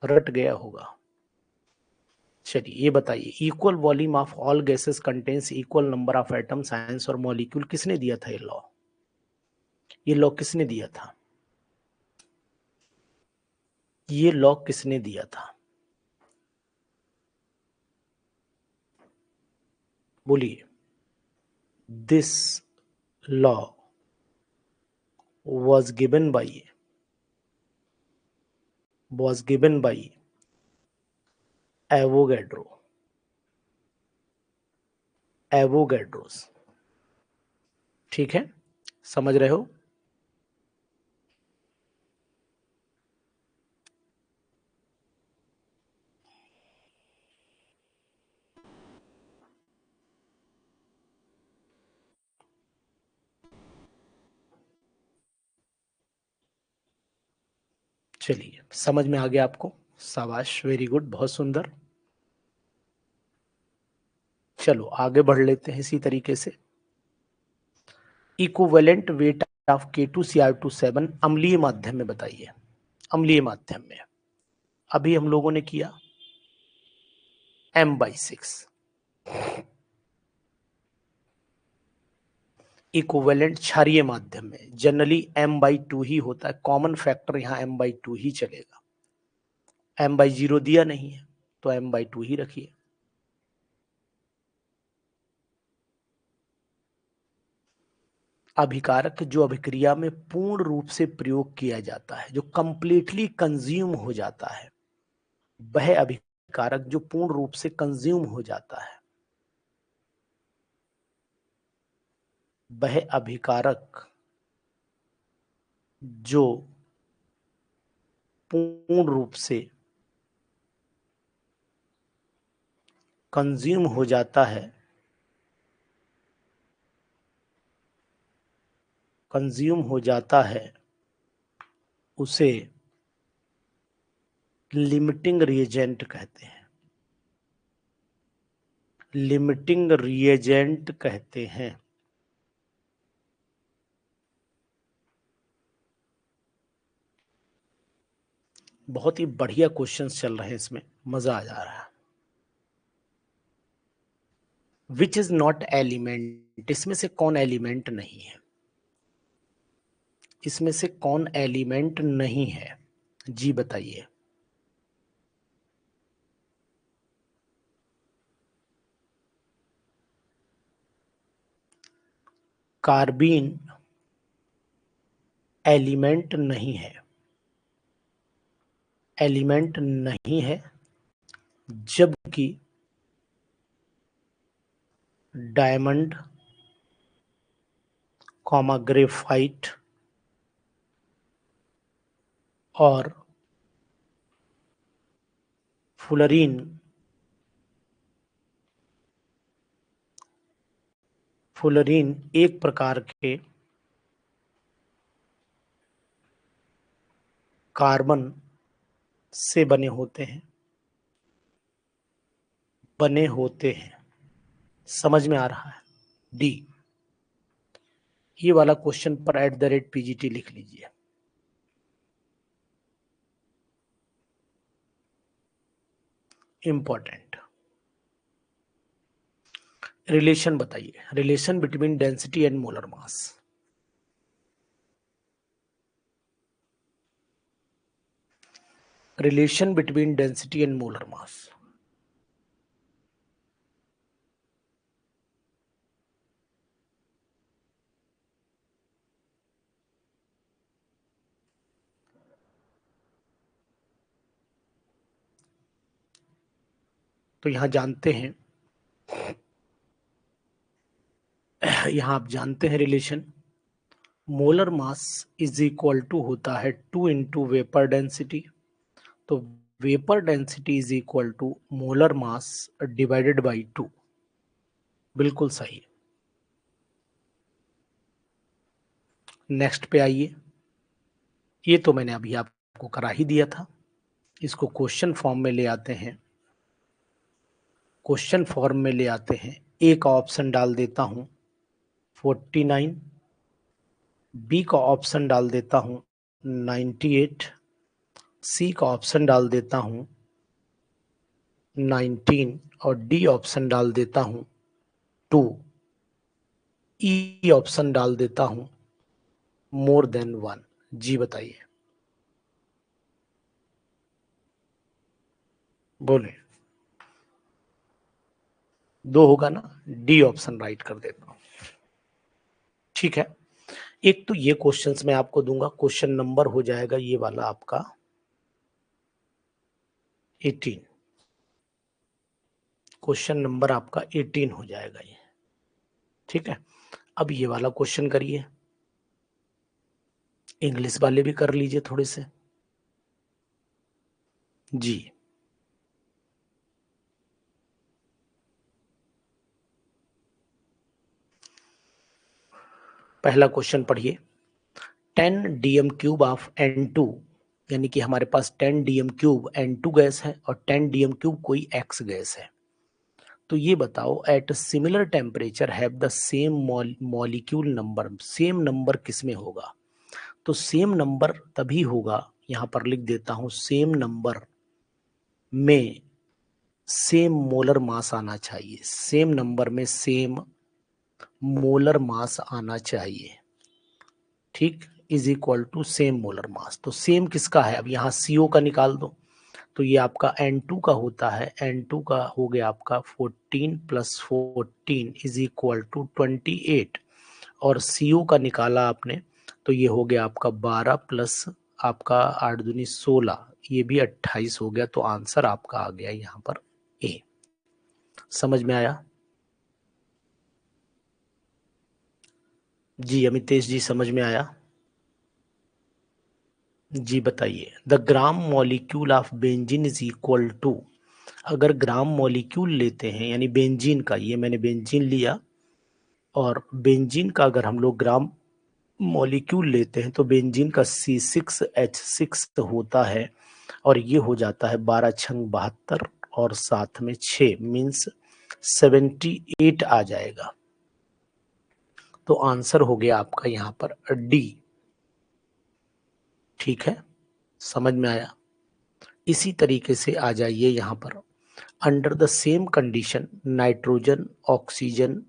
रट गया होगा। चलिए ये बताइए, equal volume of all gases contains equal number of atom, science और मॉलिक्यूल, किसने दिया था ये लॉ? ये लॉ किसने दिया था? ये लॉ किसने दिया था? बोलिए। This law was given by Avogadro's. ठीक है, समझ रहे हो? चलिए, समझ में आ गया आपको? शाबाश, वेरी गुड, बहुत सुंदर। चलो आगे बढ़ लेते हैं इसी तरीके से। इक्विवेलेंट वेट ऑफ K2Cr2 7 अम्लीय माध्यम में बताइए। अम्लीय माध्यम में अभी हम लोगों ने किया M/6। इक्विवेलेंट क्षारीय माध्यम में जनरली M/2 ही होता है, कॉमन फैक्टर यहाँ M/2 ही चलेगा। M/0 दिया नहीं है तो M/2 ही रखिए। अभिकारक जो अभिक्रिया में पूर्ण रूप से प्रयोग किया जाता है, जो कंप्लीटली कंज्यूम हो जाता है, वह अभिकारक जो पूर्ण रूप से कंज्यूम हो जाता है, वह अभिकारक जो पूर्ण रूप से कंज्यूम हो जाता है, उसे लिमिटिंग रिएजेंट कहते हैं। लिमिटिंग रिएजेंट कहते हैं। बहुत ही बढ़िया क्वेश्चंस चल रहे हैं, इसमें मजा आ जा रहा है। विच इज नॉट एलिमेंट, इसमें से कौन एलिमेंट नहीं है? इसमें से कौन एलिमेंट नहीं है? जी बताइए। कार्बीन एलिमेंट नहीं है। एलिमेंट नहीं है, जबकि डायमंड, ग्रेफाइट और फुलरीन एक प्रकार के कार्बन से बने होते हैं। समझ में आ रहा है? डी, ये वाला क्वेश्चन पर @PGT लिख लीजिए। इंपॉर्टेंट। रिलेशन बताइए, relation between density and molar mass. Relation between density and molar mass. तो यहां जानते हैं, यहां आप जानते हैं relation, molar mass is equal to होता है 2 इंटू वेपर डेंसिटी। तो vapour density is equal to molar mass divided by 2। बिल्कुल सही। नेक्स्ट पे आइए। ये तो मैंने अभी आपको करा ही दिया था, इसको क्वेश्चन फॉर्म में ले आते हैं। ए का ऑप्शन डाल देता हूं 49, बी का ऑप्शन डाल देता हूं 98, सी का ऑप्शन डाल देता हूं 19 और डी ऑप्शन डाल देता हूं 2, ई ऑप्शन डाल देता हूं मोर देन 1। जी बताइए, बोले। 2 होगा ना, डी ऑप्शन राइट कर देता हूं। ठीक है, एक तो ये क्वेश्चंस मैं आपको दूंगा, क्वेश्चन नंबर हो जाएगा ये वाला आपका 18, क्वेश्चन नंबर आपका 18 हो जाएगा ये। ठीक है, अब ये वाला क्वेश्चन करिए, इंग्लिश वाले भी कर लीजिए थोड़े से। जी, पहला क्वेश्चन पढ़िए। 10 डीएम क्यूब ऑफ N2, यानी कि हमारे पास 10 डीएम क्यूब N2 गैस है और 10 डीएम क्यूब कोई X गैस है। तो ये बताओ at similar temperature have the same molecule number, same number किस में होगा? तो सेम नंबर तभी होगा, यहां पर लिख देता हूं, सेम नंबर में सेम मोलर मास आना चाहिए, सेम नंबर में सेम मोलर मास आना चाहिए। ठीक, is equal to same molar mass. तो सेम किसका है? अब यहाँ CO का निकाल दो, तो ये आपका N2 का होता है, N2 का हो गया आपका 14 + 14 इज इक्वल टू 28, और CO का निकाला आपने तो ये हो गया आपका 12 प्लस आपका 8 दूनी 16, ये भी 28 हो गया। तो आंसर आपका आ गया यहाँ पर ए। समझ में आया? जी अमितेश जी, समझ में आया? जी बताइए। The gram molecule of benzene is equal to, अगर ग्राम मॉलिक्यूल लेते हैं यानी बेंजीन का, ये मैंने बेंजीन लिया, और बेंजीन का अगर हम लोग ग्राम मॉलिक्यूल लेते हैं तो बेंजीन का C6H6 होता है, और ये हो जाता है 12 छंग 72 और साथ में 6 मीन्स 78 आ जाएगा। तो आंसर हो गया आपका यहाँ पर डी। ठीक है, समझ में आया? इसी तरीके से आ जाइए यहाँ पर, under the same condition nitrogen oxygen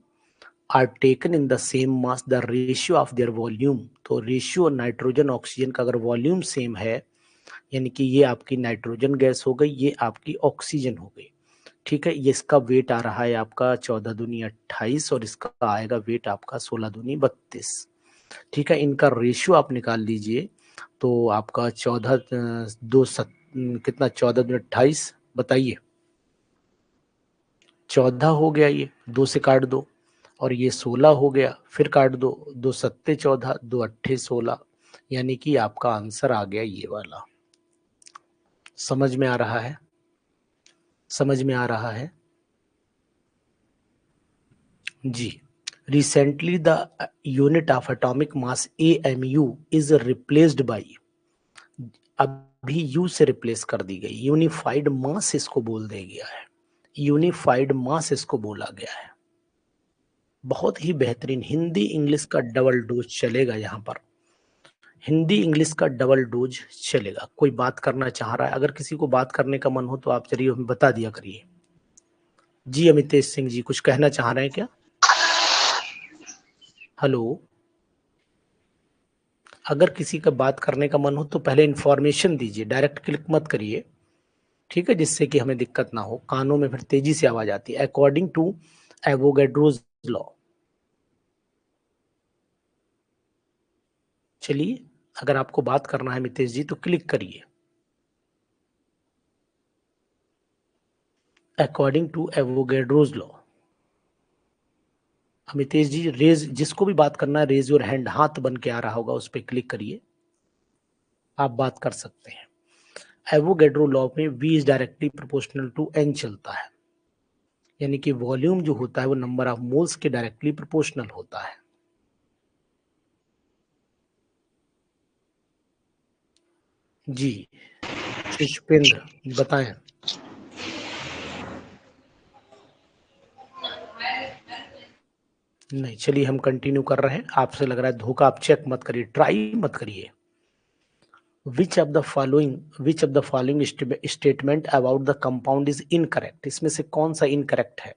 are taken in the same mass the ratio of their volume. तो रेशियो नाइट्रोजन ऑक्सीजन का अगर वॉल्यूम सेम है, यानी कि ये आपकी नाइट्रोजन गैस हो गई, ये आपकी ऑक्सीजन हो गई। ठीक है, ये इसका वेट आ रहा है आपका 14 दूनी 28 और इसका आएगा वेट आपका 16 दूनी 32। ठीक है, इनका रेशियो आप निकाल लीजिए तो आपका 14 कितना, 14 दूनी 28 बताइए, 14 हो गया, ये 2 से काट दो, और ये 16 हो गया, फिर काट दो, 2 सत्ते 14, 2 अट्ठे 16, यानी कि आपका आंसर आ गया ये वाला। समझ में आ रहा है? समझ में आ रहा है? जी। Recently the unit of atomic mass AMU is replaced by, अभी यू से रिप्लेस कर दी गई, यूनिफाइड मास इसको बोल दिया गया है, यूनिफाइड मास इसको बोला गया है। बहुत ही बेहतरीन, हिंदी इंग्लिश का डबल डोज चलेगा यहाँ पर, हिंदी इंग्लिश का डबल डोज चलेगा। कोई बात करना चाह रहा है? अगर किसी को बात करने का मन हो तो आप चलिए हमें बता दिया करिए। जी अमितेश सिंह जी, कुछ कहना चाह रहे हैं क्या? हेलो, अगर किसी का बात करने का मन हो तो पहले इंफॉर्मेशन दीजिए, डायरेक्ट क्लिक मत करिए। ठीक है, जिससे कि हमें दिक्कत ना हो, कानों में फिर तेजी से आवाज आती है। अकॉर्डिंग टू एवोगैड्रोज लॉ, चलिए अगर आपको बात करना है मितेश जी तो क्लिक करिए। According to Avogadro's law, Amitesh ji raise, जिसको भी बात करना है रेज योर हैंड, हाथ बन के आ रहा होगा उस पर क्लिक करिए, आप बात कर सकते हैं। एवोगैड्रो लॉ में V is directly proportional to N चलता है, यानी कि वॉल्यूम जो होता है वो नंबर ऑफ मोल्स के डायरेक्टली प्रोपोर्शनल होता है। जी पुष्पेंद्र बताएं। नहीं, चलिए हम कंटिन्यू कर रहे हैं। आपसे लग रहा है धोखा, आप चेक मत करिए, ट्राई मत करिए। Which of the following statement about the compound is incorrect, इसमें से कौन सा इनकरेक्ट है?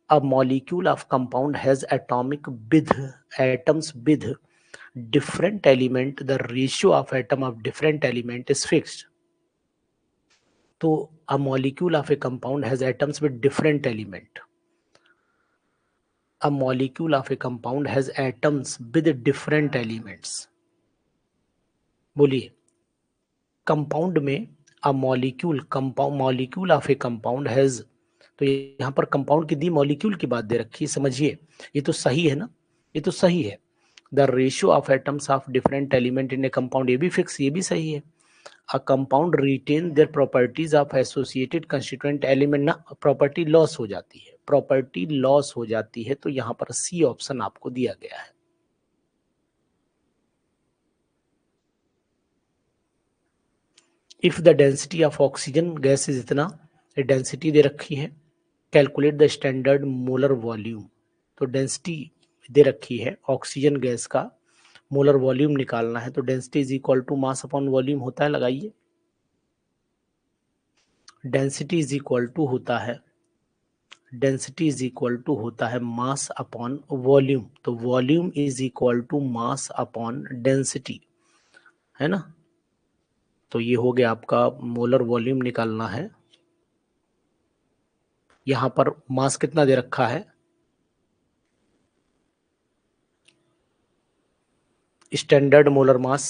A molecule of compound has atomic with atoms with different element, the ratio of atom of different element is fixed. तो a molecule of a compound has atoms with different element. A molecule of a compound has atoms with different elements. बोलिए, compound में a molecule of a compound has, तो यहाँ पर compound की दी molecule की बात दे रखी है, समझिए ये तो सही है ना, ये तो सही है। The ratio of atoms of different element in a compound, ये भी फिक्स, ये भी सही है। A compound retain their properties of associated constituent element, ना प्रॉपर्टी लॉस हो जाती है, प्रॉपर्टी लॉस हो जाती है, तो यहाँ पर सी ऑप्शन आपको दिया गया है। If the density of oxygen gas is इतना, डेंसिटी दे रखी है, calculate the standard molar volume, तो डेंसिटी दे रखी है ऑक्सीजन गैस का, मोलर वॉल्यूम निकालना है, तो density is equal to mass upon volume होता है, लगाइए। डेंसिटी इज इक्वल टू होता है, डेंसिटी इज इक्वल टू होता है मास अपॉन वॉल्यूम, तो volume is equal to mass upon density, है ना। तो ये हो गया आपका मोलर वॉल्यूम निकालना है। यहां पर मास कितना दे रखा है, standard molar mass,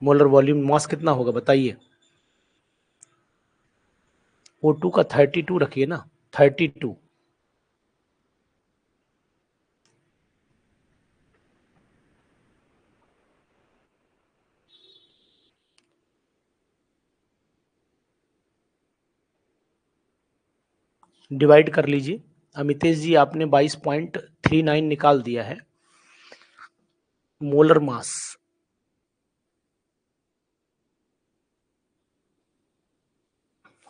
molar volume mass कितना होगा बताइए। O2 का 32 रखिए ना, 32, डिवाइड कर लीजिए। अमितेश जी आपने 22.39 निकाल दिया है मोलर मास।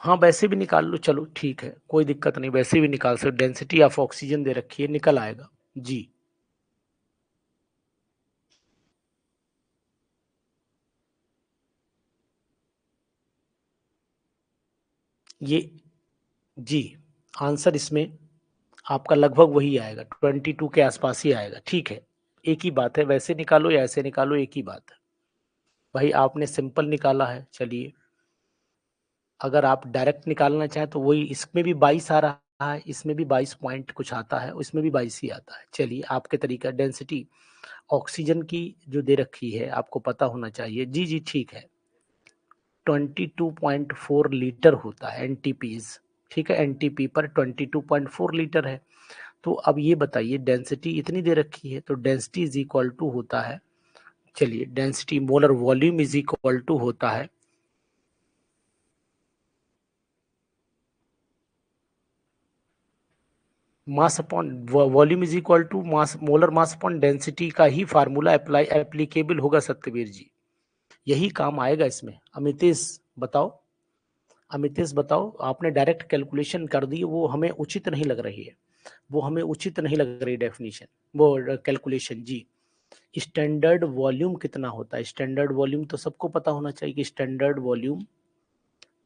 हाँ वैसे भी निकाल लो, चलो ठीक है, कोई दिक्कत नहीं, वैसे भी निकाल सकते, डेंसिटी ऑफ ऑक्सीजन दे रखी है, निकल आएगा जी। ये जी आंसर इसमें आपका लगभग वही आएगा, 22 के आसपास ही आएगा, ठीक है। एक ही बात है, वैसे निकालो या ऐसे निकालो, एक ही बात है भाई। आपने सिंपल निकाला है, चलिए अगर आप डायरेक्ट निकालना चाहें तो वही, इसमें भी 22 आ रहा है, इसमें भी 22 पॉइंट कुछ आता है, इसमें भी 22 ही आता है। चलिए आपके तरीका, डेंसिटी ऑक्सीजन की जो दे रखी है आपको पता होना चाहिए, जी जी ठीक है, 22.4 लीटर होता है एनटीपीज, ठीक है, एनटीपी पर 22.4 लीटर है। तो अब ये बताइए डेंसिटी इतनी दे रखी है, तो डेंसिटी इज इक्वल टू होता है, चलिए density molar volume is equal to होता है, mass upon volume is equal to mass, molar mass upon density का ही फार्मूला अप्लाई एप्लीकेबल होगा सत्यवीर जी, यही काम आएगा इसमें। अमितेश बताओ, अमितेश बताओ, आपने डायरेक्ट कैलकुलेशन कर दी, वो हमें उचित नहीं लग रही है, वो हमें उचित नहीं लग रही डेफिनेशन, वो कैलकुलेशन जी। स्टैंडर्ड वॉल्यूम कितना होता है, स्टैंडर्ड वॉल्यूम तो सबको पता होना चाहिए कि स्टैंडर्ड वॉल्यूम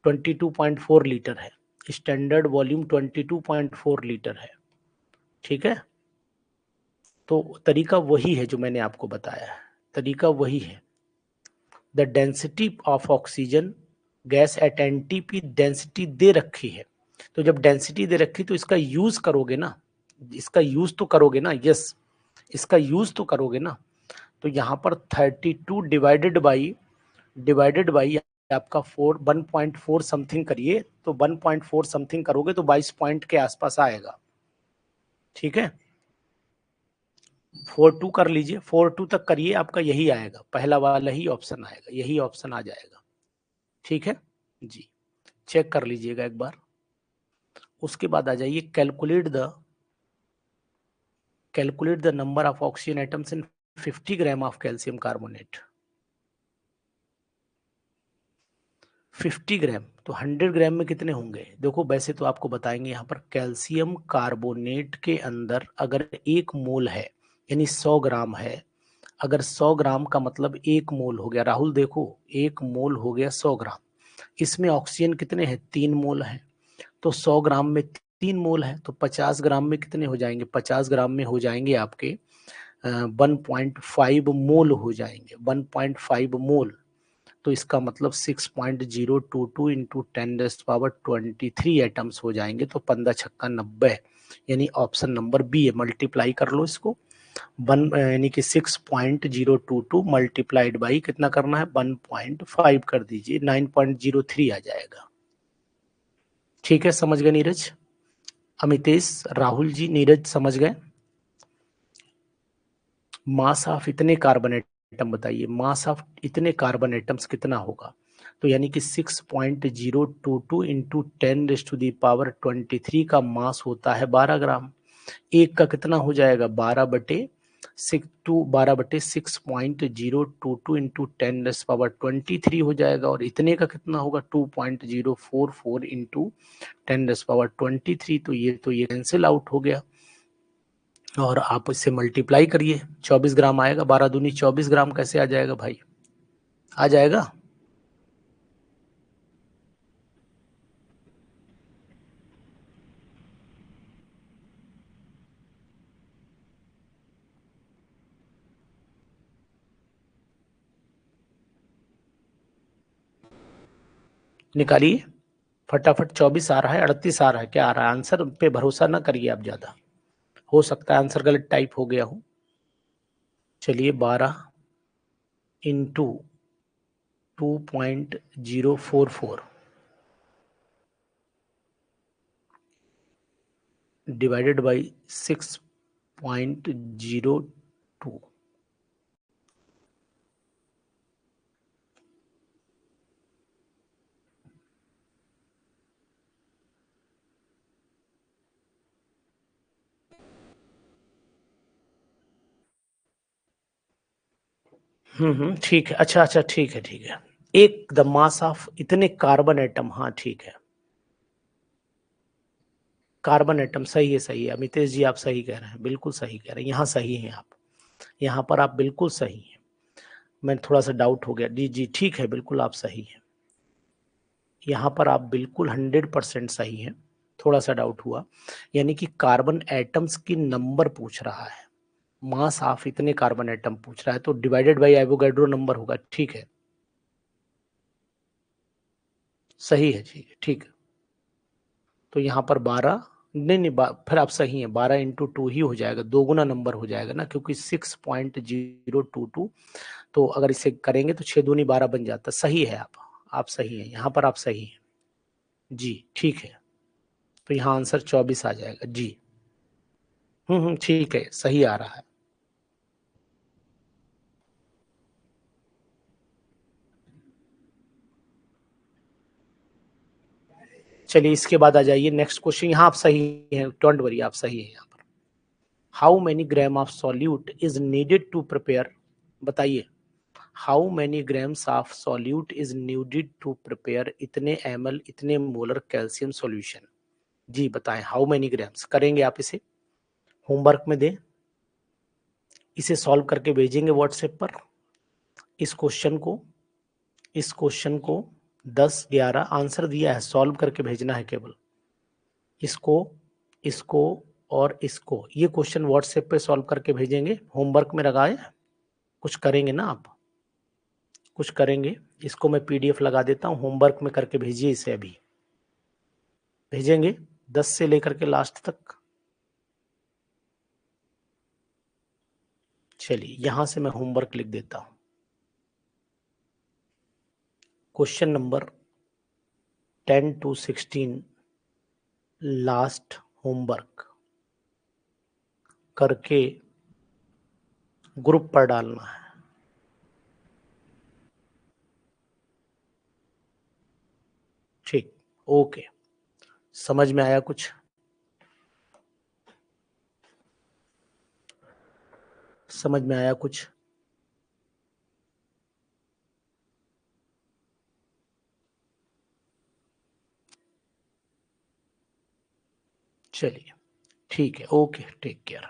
22.4 लीटर है, स्टैंडर्ड वॉल्यूम 22.4 लीटर है, ठीक है। तो तरीका वही है जो मैंने आपको बताया है, तरीका वही है। The density of oxygen gas at NTP, density दे रखी है, तो जब डेंसिटी दे रखी तो इसका यूज करोगे ना, इसका यूज तो करोगे ना, यस इसका यूज तो करोगे ना। तो यहाँ पर 32 डिवाइडेड बाई आपका 1.4 समथिंग करिए, तो 1.4 समथिंग करोगे तो 22 पॉइंट के आसपास आएगा, ठीक है। 4.2 कर लीजिए, 4.2 तक करिए, आपका यही आएगा, पहला वाला ही ऑप्शन आएगा, यही ऑप्शन आ जाएगा, ठीक है जी। चेक कर लीजिएगा एक बार। उसके बाद आ जाइए, calculate the number of oxygen atoms in 50 gram of calcium carbonate. 50 ग्राम, तो 100 ग्राम में कितने होंगे, देखो वैसे तो आपको बताएंगे यहाँ पर, कैल्शियम कार्बोनेट के अंदर अगर 1 मोल है यानी 100 ग्राम है, अगर 100 ग्राम का मतलब 1 मोल हो गया, राहुल देखो 1 मोल हो गया 100 ग्राम। इसमें ऑक्सीजन कितने हैं? 3 मोल हैं। तो 100 ग्राम में 3 मोल है, तो 50 ग्राम में कितने हो जाएंगे? 50 ग्राम में हो जाएंगे आपके 1.5 मोल हो जाएंगे, 1.5 मोल। तो इसका मतलब 6.022 इंटू 10⁻23 एटम्स हो जाएंगे। तो 15 छक्का 90, यानी ऑप्शन नंबर बी है। मल्टीप्लाई कर लो इसको, यानी कि 6.022 मल्टीप्लाइड बाई कितना करना है? 1.5 कर दीजिए, 9.03 आ जाएगा। ठीक है, समझ गए नीरज? अमितेश, राहुल जी, नीरज समझ गए? मास ऑफ इतने कार्बन एटम बताइए, मास ऑफ इतने कार्बन एटम्स कितना होगा? तो यानी कि 6.022 इंटू 10⁻23 का मास होता है 12 ग्राम। एक का कितना हो जाएगा? 12/6.022 इंटू 10⁻23 हो जाएगा। और इतने का कितना होगा? 2.044 इंटू 10⁻23। तो ये कैंसिल आउट हो गया, और आप इससे मल्टीप्लाई करिए, 24 ग्राम आएगा। 12 दूनी 24 ग्राम कैसे आ जाएगा भाई? आ जाएगा? निकालिए फटाफट। 24 आ रहा है, 38 आ रहा है, क्या आ रहा है? आंसर पे भरोसा ना करिए आप ज्यादा, हो सकता है आंसर गलत टाइप हो गया हो। चलिए 12 इंटू 2.044 डिवाइडेड बाई 6.02। ठीक है, अच्छा अच्छा, ठीक है ठीक है। एक द मास ऑफ इतने कार्बन एटम, हाँ ठीक है, कार्बन एटम सही है, सही है अमितेश जी, आप सही कह रहे हैं, बिल्कुल सही कह रहे हैं, यहाँ सही हैं आप, यहाँ पर आप बिल्कुल सही हैं। मैं थोड़ा सा डाउट हो गया, जी जी ठीक है, बिल्कुल आप सही हैं, यहाँ पर आप बिल्कुल 100% सही हैं। थोड़ा सा डाउट हुआ, यानी कि कार्बन एटम्स की नंबर पूछ रहा है, मास ऑफ इतने कार्बन एटम पूछ रहा है, तो डिवाइडेड बाई एवोगैड्रो नंबर होगा। ठीक है, सही है, ठीक है ठीक है। तो यहाँ पर 12, नहीं नहीं, फिर आप सही हैं, 12 × 2 ही हो जाएगा, दो गुना नंबर हो जाएगा ना, क्योंकि 6.022। तो अगर इसे करेंगे तो 6 दूनी 12 बन जाता। सही है आप सही हैं, यहाँ पर आप सही हैं जी, ठीक है। तो यहाँ आंसर 24 आ जाएगा जी। ठीक है, सही आ रहा है। चलिए इसके बाद आ जाइए नेक्स्ट क्वेश्चन। यहाँ आप सही हैं, डोंट वरी, आप सही हैं यहाँ पर। How many gram of solute is needed to prepare, बताइए, how many grams of solute is needed to prepare इतने ml इतने मोलर कैल्शियम सॉल्यूशन। जी बताएं, हाउ मेनी ग्राम्स करेंगे आप इसे? होमवर्क में दें, इसे सॉल्व करके भेजेंगे व्हाट्सएप पर। इस क्वेश्चन को, इस क्वेश्चन को 10-11 आंसर दिया है, सॉल्व करके भेजना है केवल। इसको, इसको और इसको, ये क्वेश्चन व्हाट्सएप पे सॉल्व करके भेजेंगे। होमवर्क में लगाए, कुछ करेंगे ना आप? कुछ करेंगे? इसको मैं पीडीएफ लगा देता हूँ, होमवर्क में करके भेजिए इसे, अभी भेजेंगे 10 से लेकर के लास्ट तक। चलिए यहां से मैं होमवर्क लिख देता हूं। Question number 10 to 16 last homework करके ग्रुप पर डालना है। ठीक, ओके, समझ में आया कुछ? समझ में आया कुछ? चलिए ठीक है, ओके, टेक केयर।